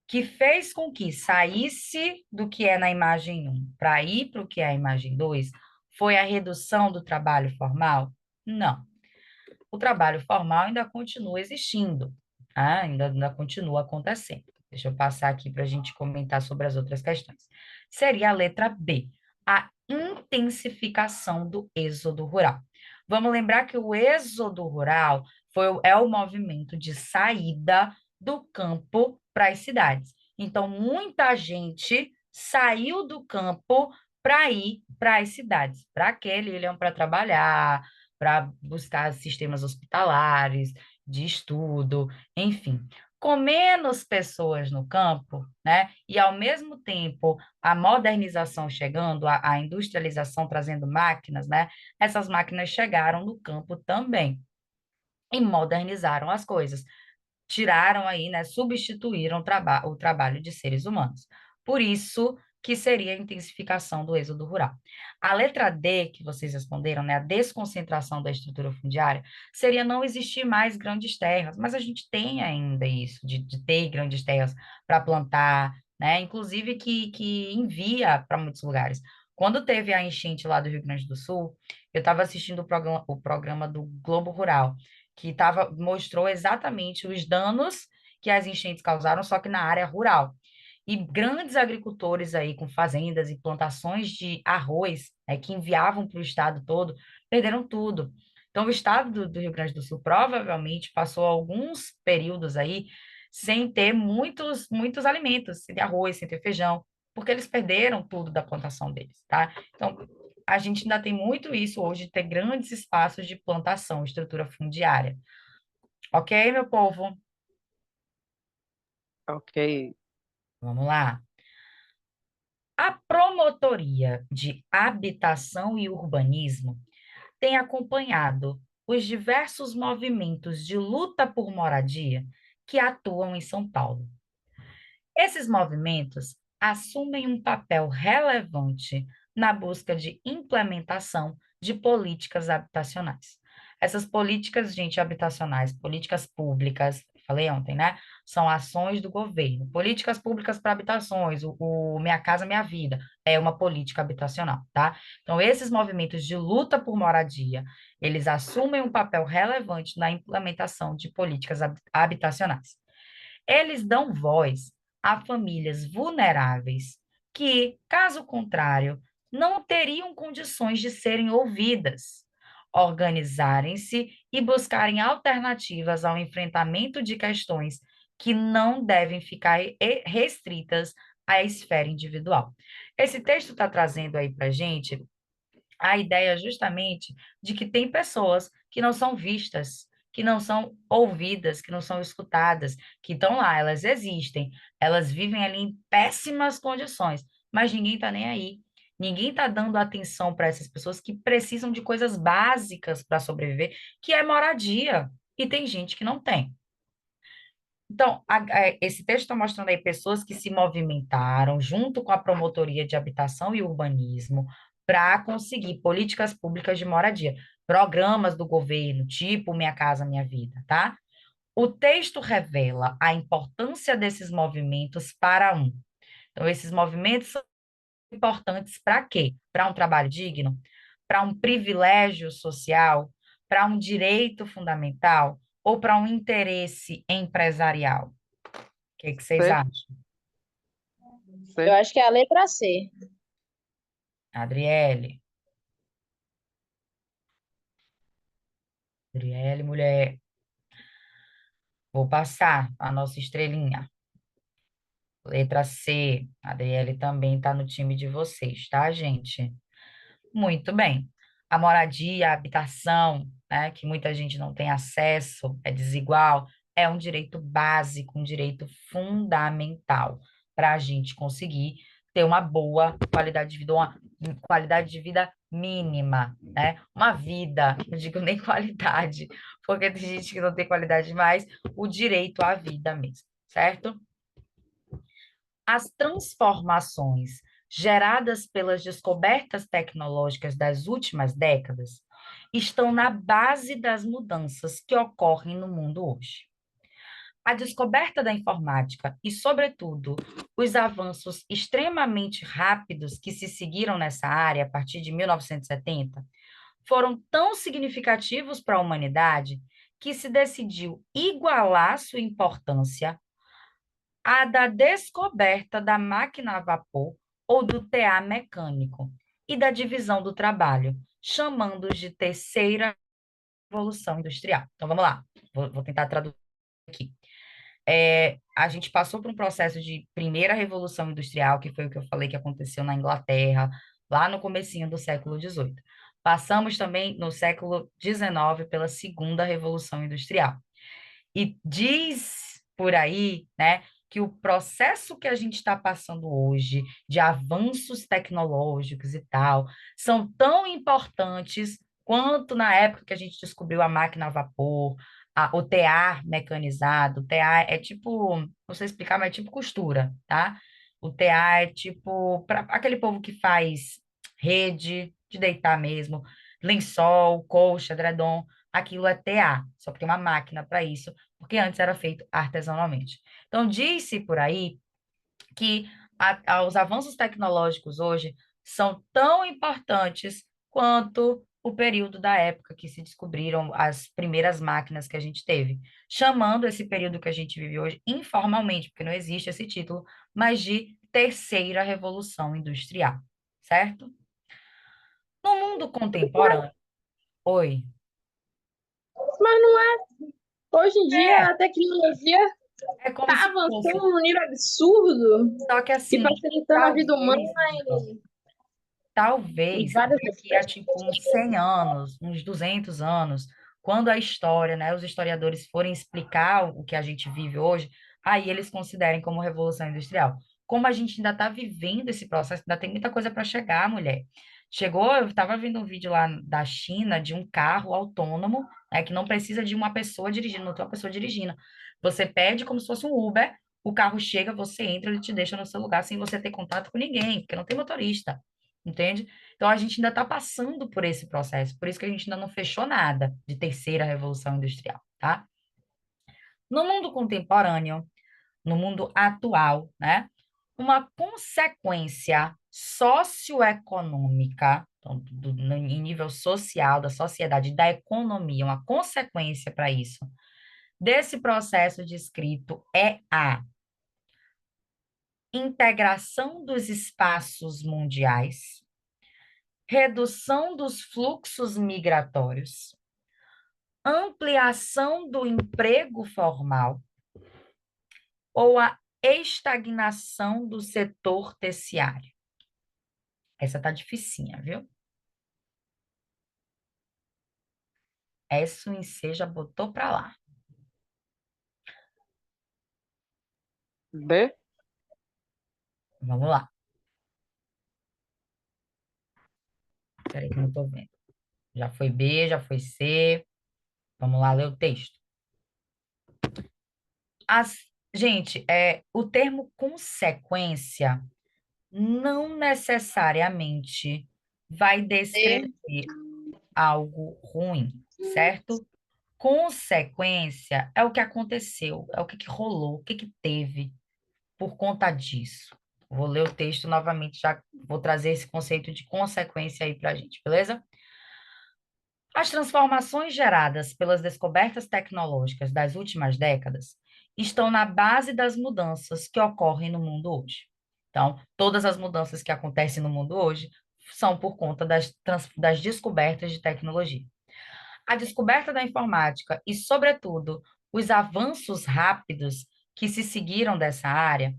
que fez com que saísse do que é na imagem 1 para ir para o que é a imagem 2, foi a redução do trabalho formal? Não. O trabalho formal ainda continua existindo, tá? Ainda continua acontecendo. Deixa eu passar aqui para a gente comentar sobre as outras questões. Seria a letra B, a intensificação do êxodo rural. Vamos lembrar que o êxodo rural é o movimento de saída do campo para as cidades. Então, muita gente saiu do campo para ir para as cidades. Para quê? Eles iam para trabalhar, para buscar sistemas hospitalares, de estudo, enfim. Com menos pessoas no campo, né? E ao mesmo tempo a modernização chegando, a industrialização trazendo máquinas, né? Essas máquinas chegaram no campo também e modernizaram as coisas, tiraram aí, né, substituíram o trabalho de seres humanos. Por isso que seria a intensificação do êxodo rural. A letra D, que vocês responderam, né, a desconcentração da estrutura fundiária, seria não existir mais grandes terras, mas a gente tem ainda isso, de ter grandes terras para plantar, né, inclusive que envia para muitos lugares. Quando teve a enchente lá do Rio Grande do Sul, eu estava assistindo o programa do Globo Rural, que mostrou exatamente os danos que as enchentes causaram, só que na área rural. E grandes agricultores aí com fazendas e plantações de arroz, né, que enviavam para o estado todo, perderam tudo. Então, o estado do Rio Grande do Sul provavelmente passou alguns períodos aí sem ter muitos alimentos, sem ter arroz, sem ter feijão, porque eles perderam tudo da plantação deles, tá? Então, a gente ainda tem muito isso hoje, de ter grandes espaços de plantação, estrutura fundiária. Ok, meu povo? Ok. Vamos lá. A Promotoria de Habitação e Urbanismo tem acompanhado os diversos movimentos de luta por moradia que atuam em São Paulo. Esses movimentos assumem um papel relevante na busca de implementação de políticas habitacionais. Essas políticas, gente, habitacionais, políticas públicas, falei ontem, né? São ações do governo. Políticas públicas para habitações, o Minha Casa Minha Vida, é uma política habitacional, tá? Então, esses movimentos de luta por moradia, eles assumem um papel relevante na implementação de políticas habitacionais. Eles dão voz a famílias vulneráveis que, caso contrário, não teriam condições de serem ouvidas, organizarem-se e buscarem alternativas ao enfrentamento de questões que não devem ficar restritas à esfera individual. Esse texto está trazendo aí para a gente a ideia justamente de que tem pessoas que não são vistas, que não são ouvidas, que não são escutadas, que estão lá, elas existem, elas vivem ali em péssimas condições, mas ninguém está nem aí. Ninguém está dando atenção para essas pessoas que precisam de coisas básicas para sobreviver, que é moradia. E tem gente que não tem. Então, esse texto está mostrando aí pessoas que se movimentaram junto com a Promotoria de Habitação e Urbanismo para conseguir políticas públicas de moradia, programas do governo, tipo Minha Casa Minha Vida, tá? O texto revela a importância desses movimentos para um. Então, esses movimentos são importantes para quê? Para um trabalho digno, para um privilégio social, para um direito fundamental ou para um interesse empresarial? O que que vocês C, acham? Eu C. acho que é a letra C. Adriele, Adriele, mulher, vou passar a nossa estrelinha. Letra C, a Adriele também está no time de vocês, tá, gente? Muito bem. A moradia, a habitação, né, que muita gente não tem acesso, é desigual, é um direito básico, um direito fundamental para a gente conseguir ter uma boa qualidade de vida, uma qualidade de vida mínima, né? Uma vida, não digo nem qualidade, porque tem gente que não tem qualidade mais, o direito à vida mesmo, certo? As transformações geradas pelas descobertas tecnológicas das últimas décadas estão na base das mudanças que ocorrem no mundo hoje. A descoberta da informática e, sobretudo, os avanços extremamente rápidos que se seguiram nessa área a partir de 1970 foram tão significativos para a humanidade que se decidiu igualar sua importância a da descoberta da máquina a vapor ou do TA mecânico e da divisão do trabalho, chamando-os de terceira revolução industrial. Então, vamos lá, vou tentar traduzir aqui. A gente passou por um processo de primeira revolução industrial, que foi o que eu falei que aconteceu na Inglaterra, lá no comecinho do século XVIII. Passamos também no século XIX pela segunda revolução industrial. E diz por aí, né, que o processo que a gente está passando hoje, de avanços tecnológicos e tal, são tão importantes quanto na época que a gente descobriu a máquina a vapor, o tear mecanizado. O tear é tipo, não sei explicar, mas é tipo costura, tá? O tear é tipo, para aquele povo que faz rede, de deitar mesmo, lençol, colcha, edredom, aquilo é TA, só que tem uma máquina para isso, porque antes era feito artesanalmente. Então, disse por aí que os avanços tecnológicos hoje são tão importantes quanto o período da época que se descobriram as primeiras máquinas que a gente teve, chamando esse período que a gente vive hoje informalmente, porque não existe esse título, mas de terceira revolução industrial, certo? No mundo contemporâneo, oi. Mas não é. Hoje em dia É, a tecnologia é como está se fosse. avançando num nível absurdo Só que e assim, facilitando a vida humana talvez, em talvez vários daqui a aspectos. tipo uns 100 anos, uns 200 anos, quando a história, né, os historiadores forem explicar o que a gente vive hoje, aí eles considerem como revolução industrial. Como a gente ainda está vivendo esse processo, ainda tem muita coisa para chegar, mulher. Chegou, eu estava vendo um vídeo lá da China de um carro autônomo, né, que não precisa de uma pessoa dirigindo, não tem uma pessoa dirigindo. Você pede como se fosse um Uber, o carro chega, você entra, ele te deixa no seu lugar sem você ter contato com ninguém, porque não tem motorista, entende? Então a gente ainda está passando por esse processo, por isso que a gente ainda não fechou nada de terceira revolução industrial, tá? No mundo contemporâneo, no mundo atual, né? Uma consequência socioeconômica, então, em nível social, da sociedade, da economia, uma consequência para isso, desse processo descrito é a integração dos espaços mundiais, redução dos fluxos migratórios, ampliação do emprego formal ou a estagnação do setor terciário. Essa tá dificinha, viu? Essa em C já botou para lá. D. Vamos lá. Peraí que eu não tô vendo. Já foi B, já foi C. Vamos lá ler o texto. As, gente, o termo consequência não necessariamente vai D. descrever algo ruim, certo? Consequência é o que aconteceu, é o que rolou, o que teve por conta disso. Vou ler o texto novamente, já vou trazer esse conceito de consequência aí para a gente, beleza? As transformações geradas pelas descobertas tecnológicas das últimas décadas estão na base das mudanças que ocorrem no mundo hoje. Então, todas as mudanças que acontecem no mundo hoje são por conta das descobertas de tecnologia. A descoberta da informática e, sobretudo, os avanços rápidos que se seguiram dessa área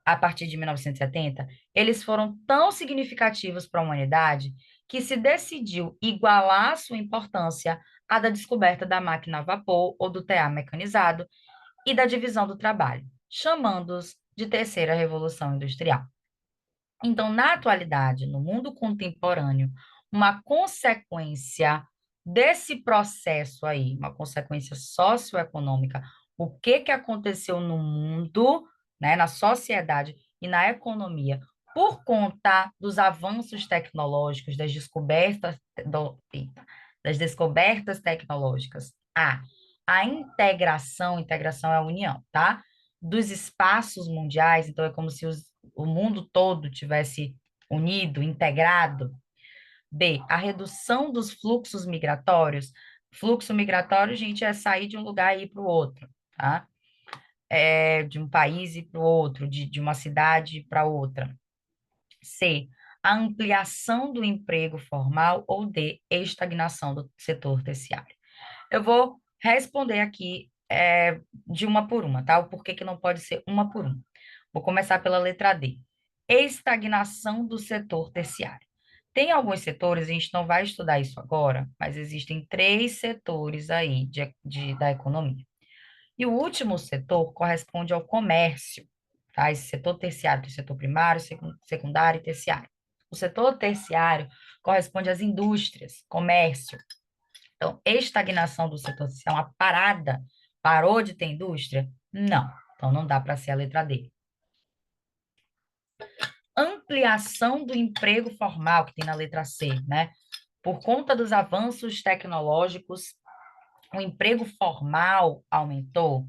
a partir de 1970, eles foram tão significativos para a humanidade que se decidiu igualar sua importância à da descoberta da máquina a vapor ou do tear mecanizado e da divisão do trabalho, chamando-os de terceira revolução industrial. Então, na atualidade, no mundo contemporâneo, uma consequência desse processo aí, uma consequência socioeconômica, o que que aconteceu no mundo, né, na sociedade e na economia, por conta dos avanços tecnológicos, das descobertas tecnológicas, a integração é a união, tá? Dos espaços mundiais, então é como se o mundo todo tivesse unido, integrado. B, a redução dos fluxos migratórios. Fluxo migratório, gente, é sair de um lugar e ir para o outro, tá? De um país e para o outro, de uma cidade para outra. C, a ampliação do emprego formal ou D, estagnação do setor terciário. Eu vou responder aqui de uma por uma, tá? O porquê que não pode ser uma por uma. Vou começar pela letra D. Estagnação do setor terciário. Tem alguns setores, a gente não vai estudar isso agora, mas existem três setores aí da economia. E o último setor corresponde ao comércio, tá? Esse setor terciário, tem o setor primário, secundário e terciário. O setor terciário corresponde às indústrias, comércio. Então, estagnação do setor social, uma parada, parou de ter indústria? Não. Então, não dá para ser a letra D. Ampliação do emprego formal, que tem na letra C, né? Por conta dos avanços tecnológicos, o emprego formal aumentou?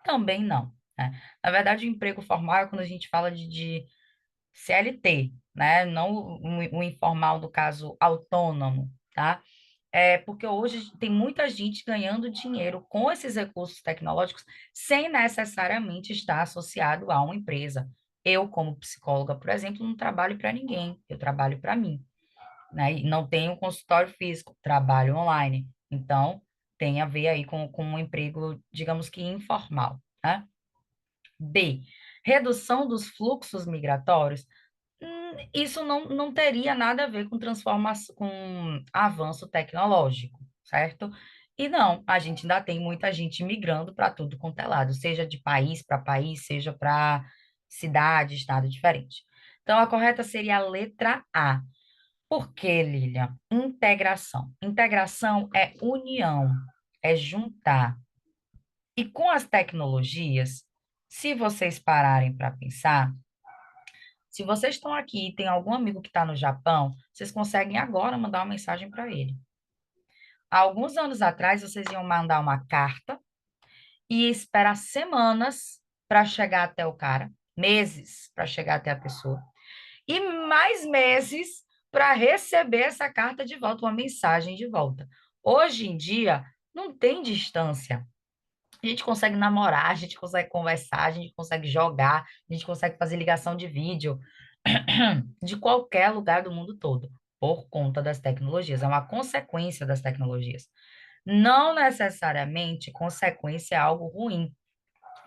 Também não, né? Na verdade, o emprego formal é quando a gente fala de CLT, né? Não o informal, do caso autônomo, tá? Porque hoje tem muita gente ganhando dinheiro com esses recursos tecnológicos sem necessariamente estar associado a uma empresa. Eu, como psicóloga, por exemplo, não trabalho para ninguém, eu trabalho para mim, né? E não tenho um consultório físico, trabalho online. Então, tem a ver aí com um emprego, digamos que informal, né? B, redução dos fluxos migratórios. Isso não teria nada a ver com transformação, com avanço tecnológico, certo? E não, a gente ainda tem muita gente migrando para tudo quanto é lado, seja de país, seja para cidade, estado diferente. Então, a correta seria a letra A. Por quê, Lilian? Integração. Integração é união, é juntar. E com as tecnologias, se vocês pararem para pensar, se vocês estão aqui e tem algum amigo que está no Japão, vocês conseguem agora mandar uma mensagem para ele. Há alguns anos atrás, vocês iam mandar uma carta e esperar semanas para chegar até o cara, meses para chegar até a pessoa, e mais meses para receber essa carta de volta, uma mensagem de volta. Hoje em dia, não tem distância. A gente consegue namorar, a gente consegue conversar, a gente consegue jogar, a gente consegue fazer ligação de vídeo de qualquer lugar do mundo todo, por conta das tecnologias. É uma consequência das tecnologias. Não necessariamente consequência é algo ruim.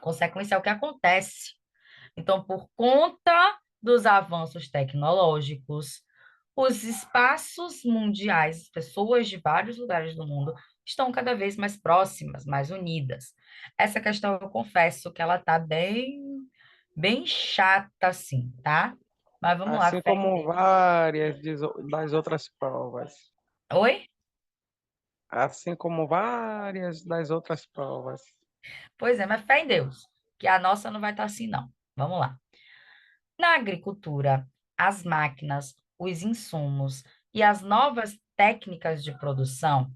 Consequência é o que acontece. Então, por conta dos avanços tecnológicos, Os espaços mundiais, pessoas de vários lugares do mundo, estão cada vez mais próximas, mais unidas. Essa questão, eu confesso que ela tá bem chata, assim, tá? Mas vamos lá, Assim fé em como Deus. várias das outras provas. Oi? Assim como várias das outras provas. Pois é, mas fé em Deus, que a nossa não vai estar assim, não. Vamos lá. Na agricultura, as máquinas, os insumos e as novas técnicas de produção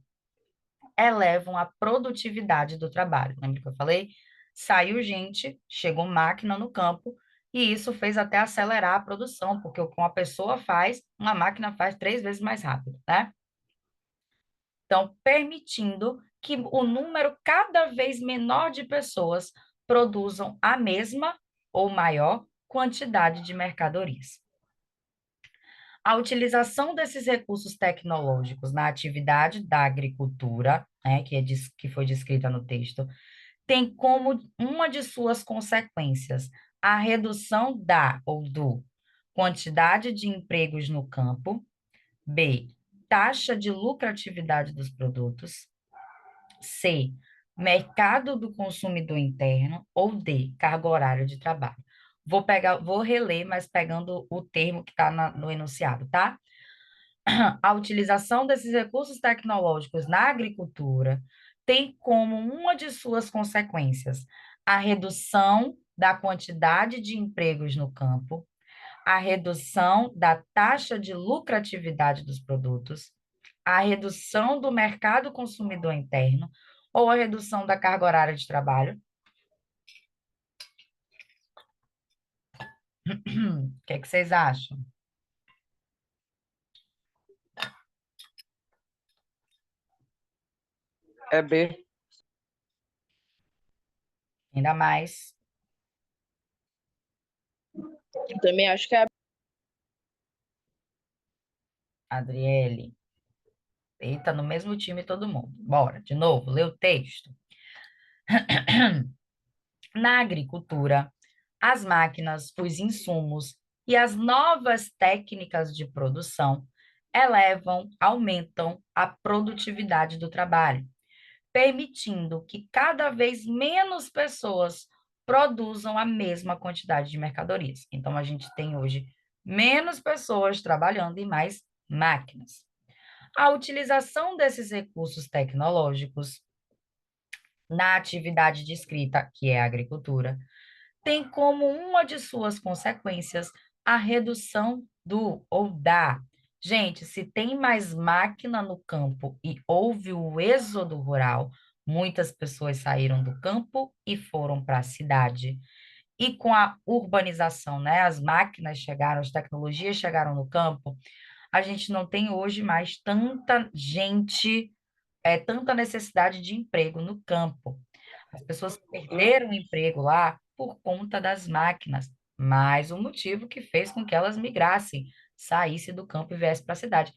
elevam a produtividade do trabalho. Lembra que eu falei? Saiu gente, chegou máquina no campo, e isso fez até acelerar a produção, porque o que uma pessoa faz, uma máquina faz 3 vezes mais rápido, né? Então, permitindo que o número cada vez menor de pessoas produzam a mesma ou maior quantidade de mercadorias. A utilização desses recursos tecnológicos na atividade da agricultura, né, que foi descrita no texto, tem como uma de suas consequências a redução da ou do quantidade de empregos no campo, B, taxa de lucratividade dos produtos, C, mercado do consumidor interno, ou D, carga horária de trabalho. Vou reler, mas pegando o termo que está no enunciado, tá? A utilização desses recursos tecnológicos na agricultura tem como uma de suas consequências a redução da quantidade de empregos no campo, a redução da taxa de lucratividade dos produtos, a redução do mercado consumidor interno ou a redução da carga horária de trabalho. O que é que vocês acham? É B. Ainda mais, Eu também acho que é. Adriele. Eita, no mesmo time todo mundo. Bora, de novo, lê o texto. Na agricultura, as máquinas, os insumos e as novas técnicas de produção aumentam a produtividade do trabalho, permitindo que cada vez menos pessoas produzam a mesma quantidade de mercadorias. Então, a gente tem hoje menos pessoas trabalhando e mais máquinas. A utilização desses recursos tecnológicos na atividade descrita, que é a agricultura, tem como uma de suas consequências a redução do ou da. Gente, se tem mais máquina no campo e houve o êxodo rural, muitas pessoas saíram do campo e foram para a cidade. E com a urbanização, né, as máquinas chegaram, as tecnologias chegaram no campo, a gente não tem hoje mais tanta gente, tanta necessidade de emprego no campo. As pessoas perderam o emprego lá por conta das máquinas, mais um motivo que fez com que elas migrassem, saíssem do campo e viessem para a cidade.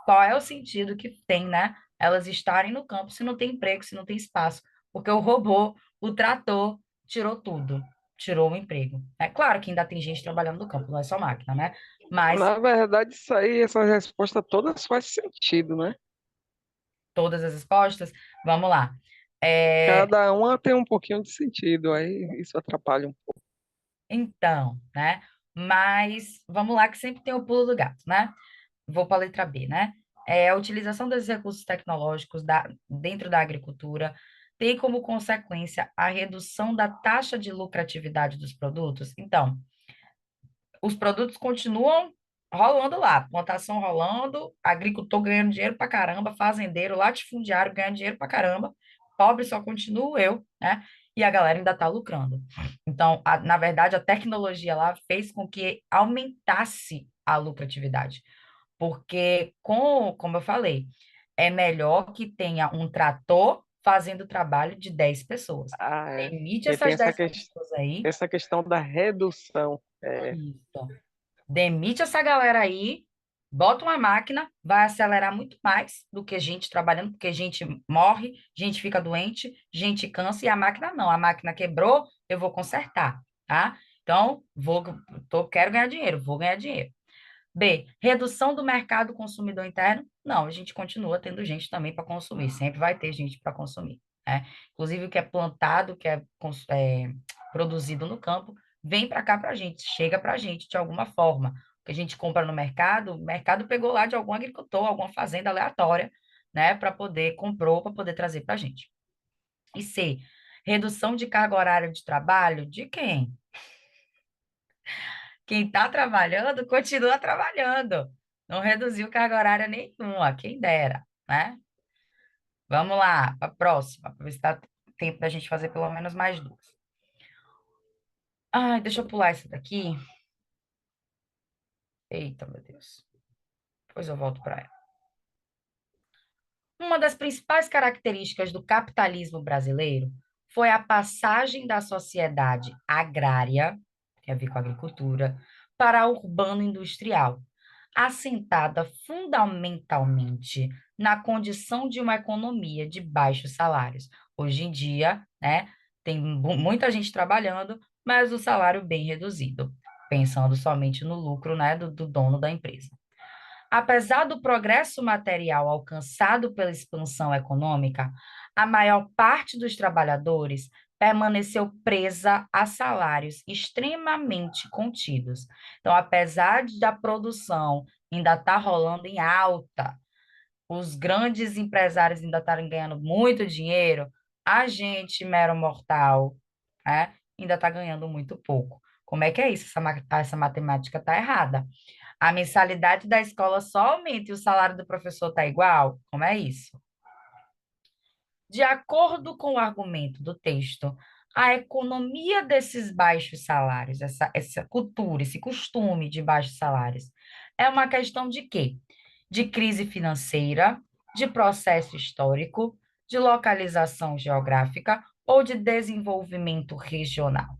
Qual é o sentido que tem, né? Elas estarem no campo se não tem emprego, se não tem espaço? Porque o robô, o trator, tirou tudo, tirou o emprego. É claro que ainda tem gente trabalhando no campo, não é só máquina, né? Mas Na verdade, isso aí, essas respostas todas faz sentido, né? todas as respostas, vamos lá. É, Cada uma tem um pouquinho de sentido, aí isso atrapalha um pouco. então, né? Mas vamos lá, que sempre tem o pulo do gato, né? Vou para a letra B, né? A utilização desses recursos tecnológicos dentro da agricultura tem como consequência a redução da taxa de lucratividade dos produtos. Então, os produtos continuam rolando lá, plantação rolando, agricultor ganhando dinheiro pra caramba, fazendeiro, latifundiário ganhando dinheiro pra caramba, pobre só continuo eu, né? E a galera ainda tá lucrando. Então, na verdade, a tecnologia lá fez com que aumentasse a lucratividade. Porque, como eu falei, é melhor que tenha um trator fazendo o trabalho de 10 pessoas. Ah, é. Demite Porque tem essas essa, 10 pessoas aí. essa questão da redução. É, Isso. Demite essa galera aí, bota uma máquina, vai acelerar muito mais do que gente trabalhando, porque gente morre, gente fica doente, gente cansa, e a máquina não. A máquina quebrou, eu vou consertar, tá? Então, quero ganhar dinheiro, vou ganhar dinheiro. B, redução do mercado consumidor interno? Não, a gente continua tendo gente também para consumir, sempre vai ter gente para consumir, né? Inclusive o que é plantado, que é produzido no campo, vem para cá para a gente, chega para a gente de alguma forma. O que a gente compra no mercado, o mercado pegou lá de algum agricultor, alguma fazenda aleatória, né, comprou para poder trazer para a gente. E C, redução de carga horária de trabalho? De quem? Quem está trabalhando, continua trabalhando. Não reduziu carga horária nenhuma, quem dera, né? Vamos lá, para a próxima, para ver se dá tempo da gente fazer pelo menos mais duas. Ai, deixa eu pular essa daqui. Eita, meu Deus. Depois eu volto para ela. Uma das principais características do capitalismo brasileiro foi a passagem da sociedade agrária, que tem a ver com a agricultura, para a urbano-industrial, assentada fundamentalmente na condição de uma economia de baixos salários. Hoje em dia, né, tem muita gente trabalhando, mas o salário bem reduzido, pensando somente no lucro, né, do dono da empresa. Apesar do progresso material alcançado pela expansão econômica, a maior parte dos trabalhadores permaneceu presa a salários extremamente contidos. Então, apesar da produção ainda estar rolando em alta, os grandes empresários ainda estarem ganhando muito dinheiro, a gente, mero mortal, né, ainda está ganhando muito pouco. Como é que é isso? Essa matemática está errada. A mensalidade da escola só aumenta e o salário do professor está igual? Como é isso? De acordo com o argumento do texto, a economia desses baixos salários, essa cultura, esse costume de baixos salários, é uma questão de quê? De crise financeira, de processo histórico, de localização geográfica ou de desenvolvimento regional?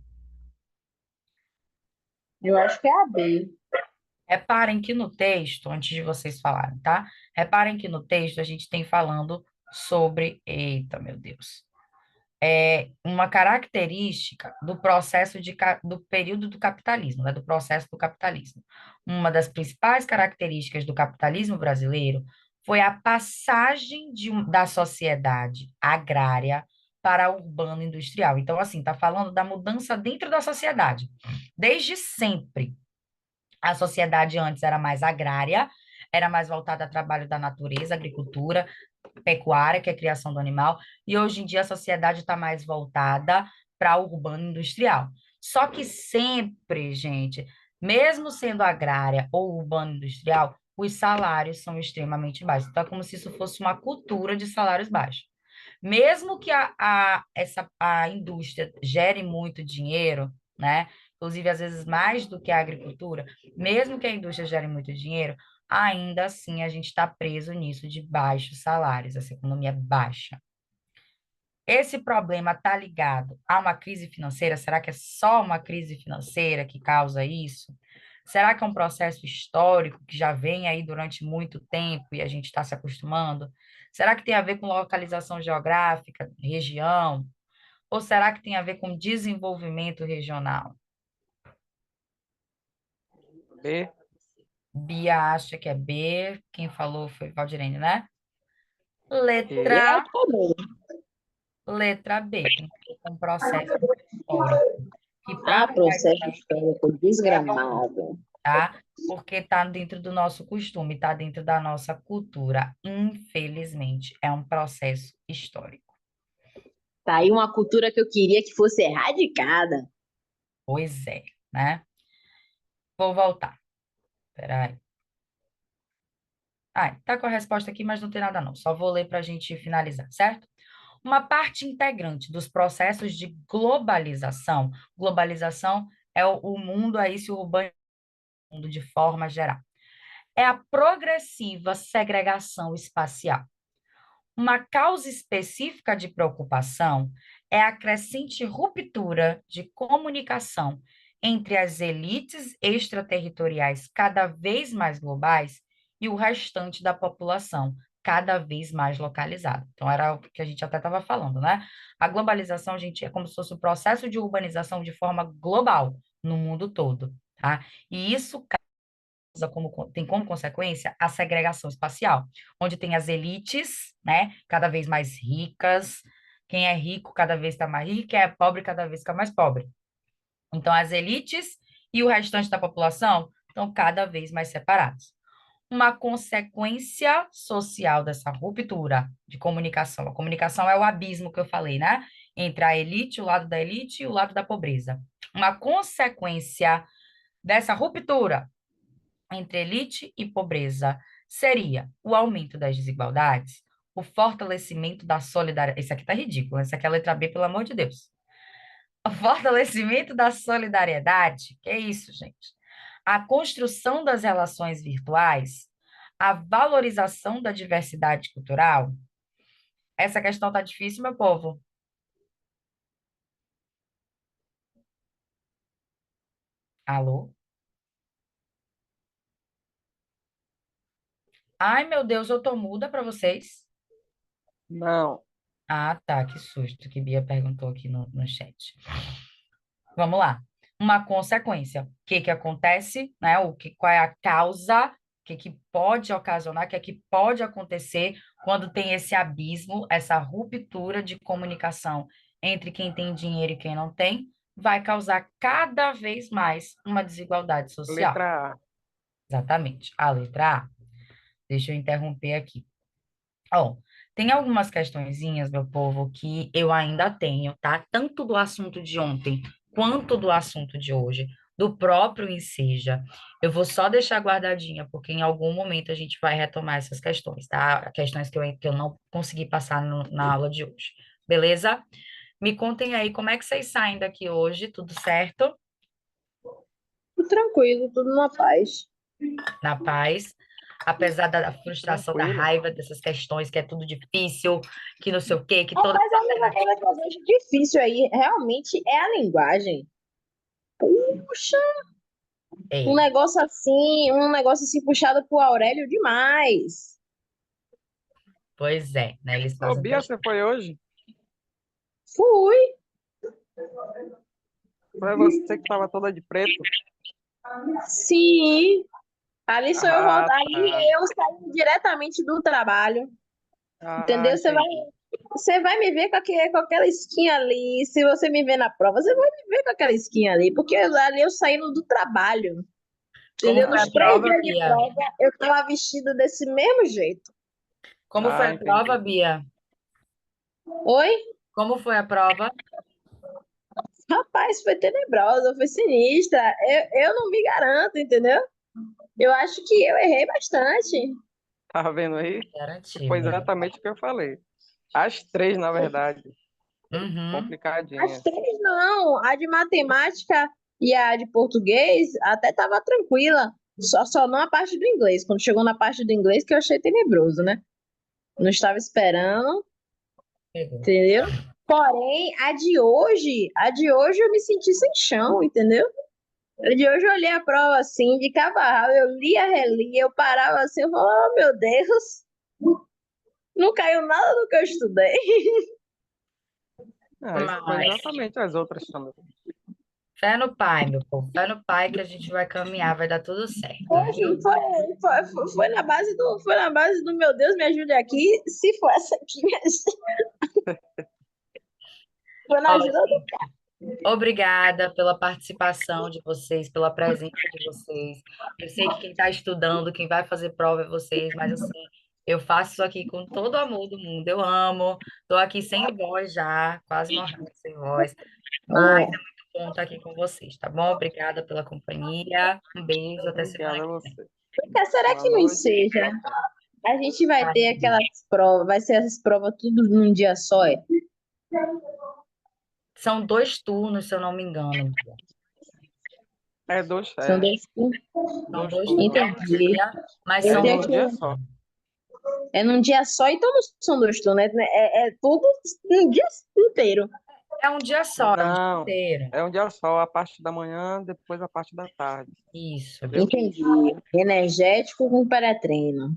Eu acho que é a B. Reparem que no texto, antes de vocês falarem, tá? Reparem que no texto a gente tem falando sobre, eita, meu Deus, uma característica do do período do capitalismo, né? Do processo do capitalismo. Uma das principais características do capitalismo brasileiro foi a passagem da sociedade agrária para a urbano-industrial. Então, assim, está falando da mudança dentro da sociedade. Desde sempre, a sociedade antes era mais agrária, era mais voltada ao trabalho da natureza, agricultura, pecuária, que é a criação do animal, e hoje em dia a sociedade está mais voltada para o urbano industrial. Só que sempre, gente, mesmo sendo agrária ou urbano industrial, os salários são extremamente baixos. Então, é como se isso fosse uma cultura de salários baixos. Mesmo que a indústria gere muito dinheiro, né? Inclusive, às vezes, mais do que a agricultura, mesmo que a indústria gere muito dinheiro, ainda assim a gente está preso nisso de baixos salários, essa economia é baixa. Esse problema está ligado a uma crise financeira? Será que é só uma crise financeira que causa isso? Será que é um processo histórico que já vem aí durante muito tempo e a gente está se acostumando? Será que tem a ver com localização geográfica, região? Ou será que tem a ver com desenvolvimento regional? B. Bia acha que é B, quem falou foi Valdirene, né? Eu Isso. Letra, acho que é B. letra B, tem a ver com um processo histórico, que para Ah, mudar processo histórico desgramado. tá? Porque está dentro do nosso costume, está dentro da nossa cultura. Infelizmente, é um processo histórico. Tá aí uma cultura que eu queria que fosse erradicada. Pois é, né? Vou voltar. Peraí. Ah, tá com a resposta aqui, mas não tem nada não. Só vou ler para a gente finalizar, certo? Uma parte integrante dos processos de globalização é o mundo aí se urbanizando de forma geral, é a progressiva segregação espacial. Uma causa específica de preocupação é a crescente ruptura de comunicação entre as elites extraterritoriais cada vez mais globais e o restante da população cada vez mais localizada. Então, era o que a gente até estava falando, né? A globalização, gente, é como se fosse o processo de urbanização de forma global no mundo todo, tá? E isso tem como consequência a segregação espacial, onde tem as elites, né, cada vez mais ricas, quem é rico cada vez está mais rico, quem é pobre cada vez fica mais pobre. Então, as elites e o restante da população estão cada vez mais separados. Uma consequência social dessa ruptura de comunicação. A comunicação é o abismo que eu falei, né? Entre a elite, o lado da elite e o lado da pobreza. Uma consequência dessa ruptura entre elite e pobreza seria o aumento das desigualdades, o fortalecimento da solidariedade. Isso aqui tá ridículo, essa aqui é a letra B, pelo amor de Deus. O fortalecimento da solidariedade, que é isso, gente? A construção das relações virtuais, a valorização da diversidade cultural. Essa questão tá difícil, meu povo. Alô? Ai, meu Deus, eu tô muda para vocês. Não, Ah, tá, que susto que Bia perguntou aqui no chat. Vamos lá. Uma consequência. O que que acontece, né? Qual é a causa? O que que pode ocasionar? O que é que pode acontecer quando tem esse abismo, essa ruptura de comunicação entre quem tem dinheiro e quem não tem? Vai causar cada vez mais uma desigualdade social. letra A. Exatamente. A letra A. Deixa eu interromper aqui. Ó, tem algumas questõezinhas, meu povo, que eu ainda tenho, tá? Tanto do assunto de ontem quanto do assunto de hoje, do próprio Enseja. Eu vou só deixar guardadinha, porque em algum momento a gente vai retomar essas questões, tá? Questões que eu não consegui passar na aula de hoje. Beleza? Me contem aí como é que vocês saem daqui hoje, tudo certo? Tudo tranquilo, tudo na paz. Na paz, apesar da frustração, da Tranquilo. raiva dessas questões, que é tudo difícil, que não sei o quê, que toda Rapaz, a única coisa que eu vejo difícil aí realmente é a linguagem. Puxa, é, um negócio assim puxado pro Aurélio demais. pois é, né? Eles Ô, fazem Bia, questão. você foi hoje? Fui, Foi você que estava toda de preto? sim. Ali sou eu Ah, voltar, ali tá. eu saindo diretamente do trabalho, Ah, entendeu? entendi. Você vai me ver com aquela skin ali. Se você me ver na prova, você vai me ver com aquela skin ali, porque ali eu saindo do trabalho, Como entendeu? foi Nos a 3 prova, dias de Bia? prova, eu tava vestida desse mesmo jeito. Como foi Ah, a prova, entendi. Bia? Oi? Como foi a prova? Rapaz, foi tenebrosa, foi sinistra. Eu não me garanto, entendeu? Eu acho que eu errei bastante. Tá vendo aí? Garanti, Foi velho. exatamente o que eu falei. As três, na verdade, Uhum. As complicadinhas. três não. A de matemática e a de português até tava tranquila. Só não a parte do inglês. Quando chegou na parte do inglês que eu achei tenebroso, né? Não estava esperando, Pegou. entendeu? Porém, a de hoje eu me senti sem chão, entendeu? A de hoje eu olhei a prova assim, de cabo a rabo, eu lia, relia, eu parava assim, eu falava, oh meu Deus, não caiu nada do que eu estudei. Ah, isso foi Mas, exatamente as outras também. fé no pai, meu povo. Fé no pai que a gente vai caminhar, vai dar tudo certo, Foi, viu? foi na base do meu Deus, me ajude aqui. Se for essa aqui, me ajude. Foi na Ó, ajuda do. obrigada pela participação de vocês, pela presença de vocês. Eu sei que quem está estudando, quem vai fazer prova é vocês, mas assim, eu faço isso aqui com todo o amor do mundo. Eu amo. Estou aqui sem voz já, quase morrendo sem voz, mas é Ó, muito bom estar aqui com vocês, tá bom? Obrigada pela companhia. Um beijo, até semana Obrigado a que você. será Boa que não noite. seja? A gente vai ter vem. aquelas provas, vai ser essas provas tudo num dia só, é? São 2 turnos, se eu não me engano. É dois, São é, 2 turnos. São dois dois turnos. turnos, Entendi. Bia, mas Eu É são tenho num que. dia só. É num dia só, então não são 2 turnos, né? É tudo um dia inteiro. é um dia só, é um dia Não, inteiro. é um dia só, a parte da manhã, depois a parte da tarde. Isso. Entendeu? Entendi. Energético com pré-treino.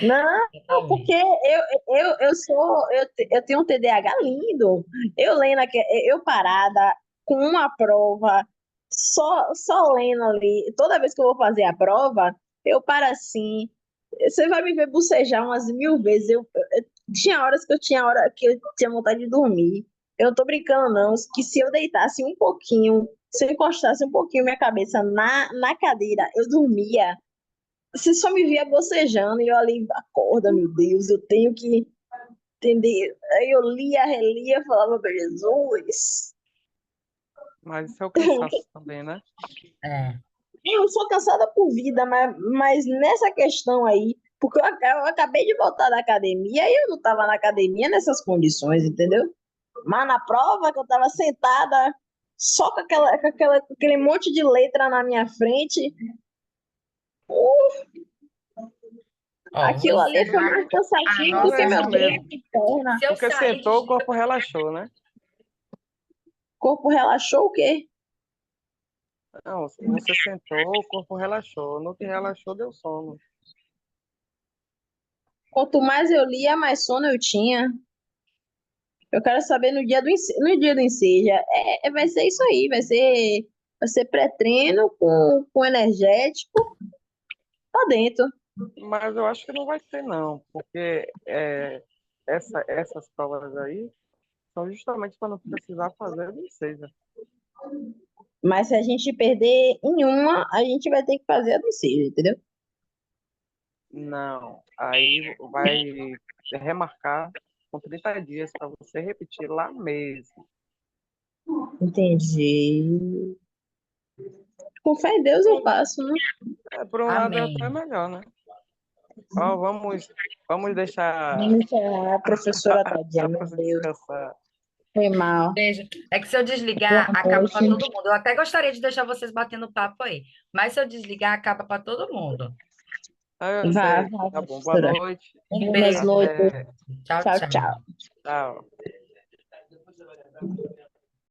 Não, porque Exatamente. eu tenho um TDAH lindo. Eu lendo aqui, eu parada com uma prova. só lendo ali. Toda vez que eu vou fazer a prova, eu paro assim. Você vai me ver bocejar umas 1000 vezes. Tinha horas que eu tinha hora que eu tinha vontade de dormir. Eu não tô brincando, não. Que se eu deitasse um pouquinho, se eu encostasse um pouquinho minha cabeça na cadeira, eu dormia. Você só me via bocejando e eu ali, acorda, meu Deus, eu tenho que entender. Aí eu lia, relia, falava, meu Jesus. Mas isso é o cansaço também, né? É. Eu sou cansada por vida, mas nessa questão aí, porque eu acabei de voltar da academia e eu não estava na academia nessas condições, entendeu? Mas na prova que eu estava sentada só com aquele monte de letra na minha frente, Ó, aquilo ali foi você mais cansativo do Mas que é anota meu isso treino mesmo. aí. de perna. Se eu Porque sair sentou, o de... corpo relaxou, né? O corpo relaxou o quê? Não, você sentou, o corpo relaxou. No que relaxou, deu sono. Quanto mais eu lia, mais sono eu tinha. Eu quero saber no dia do enseja. Vai ser isso aí, vai ser pré-treino com energético lá dentro. Mas eu acho que não vai ser, não. Porque essas provas aí são justamente para não precisar fazer nem seja. Mas se a gente perder em uma, a gente vai ter que fazer a do enseja, entendeu? Não. Aí vai remarcar com 30 dias para você repetir lá mesmo. Entendi. Com fé em Deus eu passo, né? Por um lado é até Amém. melhor, né? Ó, vamos deixar Gente, a professora tadinha, a meu pessoa Deus, descansar. foi mal. Beijo. É que se eu Boa desligar, acaba para noite. todo mundo. Eu até gostaria de deixar vocês batendo papo aí, mas se eu desligar, acaba para todo mundo. Ah, eu Vai, sei. vai, Tá bom. Boa professora. noite. Um Buenas beijo. noites. Até. Tchau, Tchau, tchau. tchau. Tchau.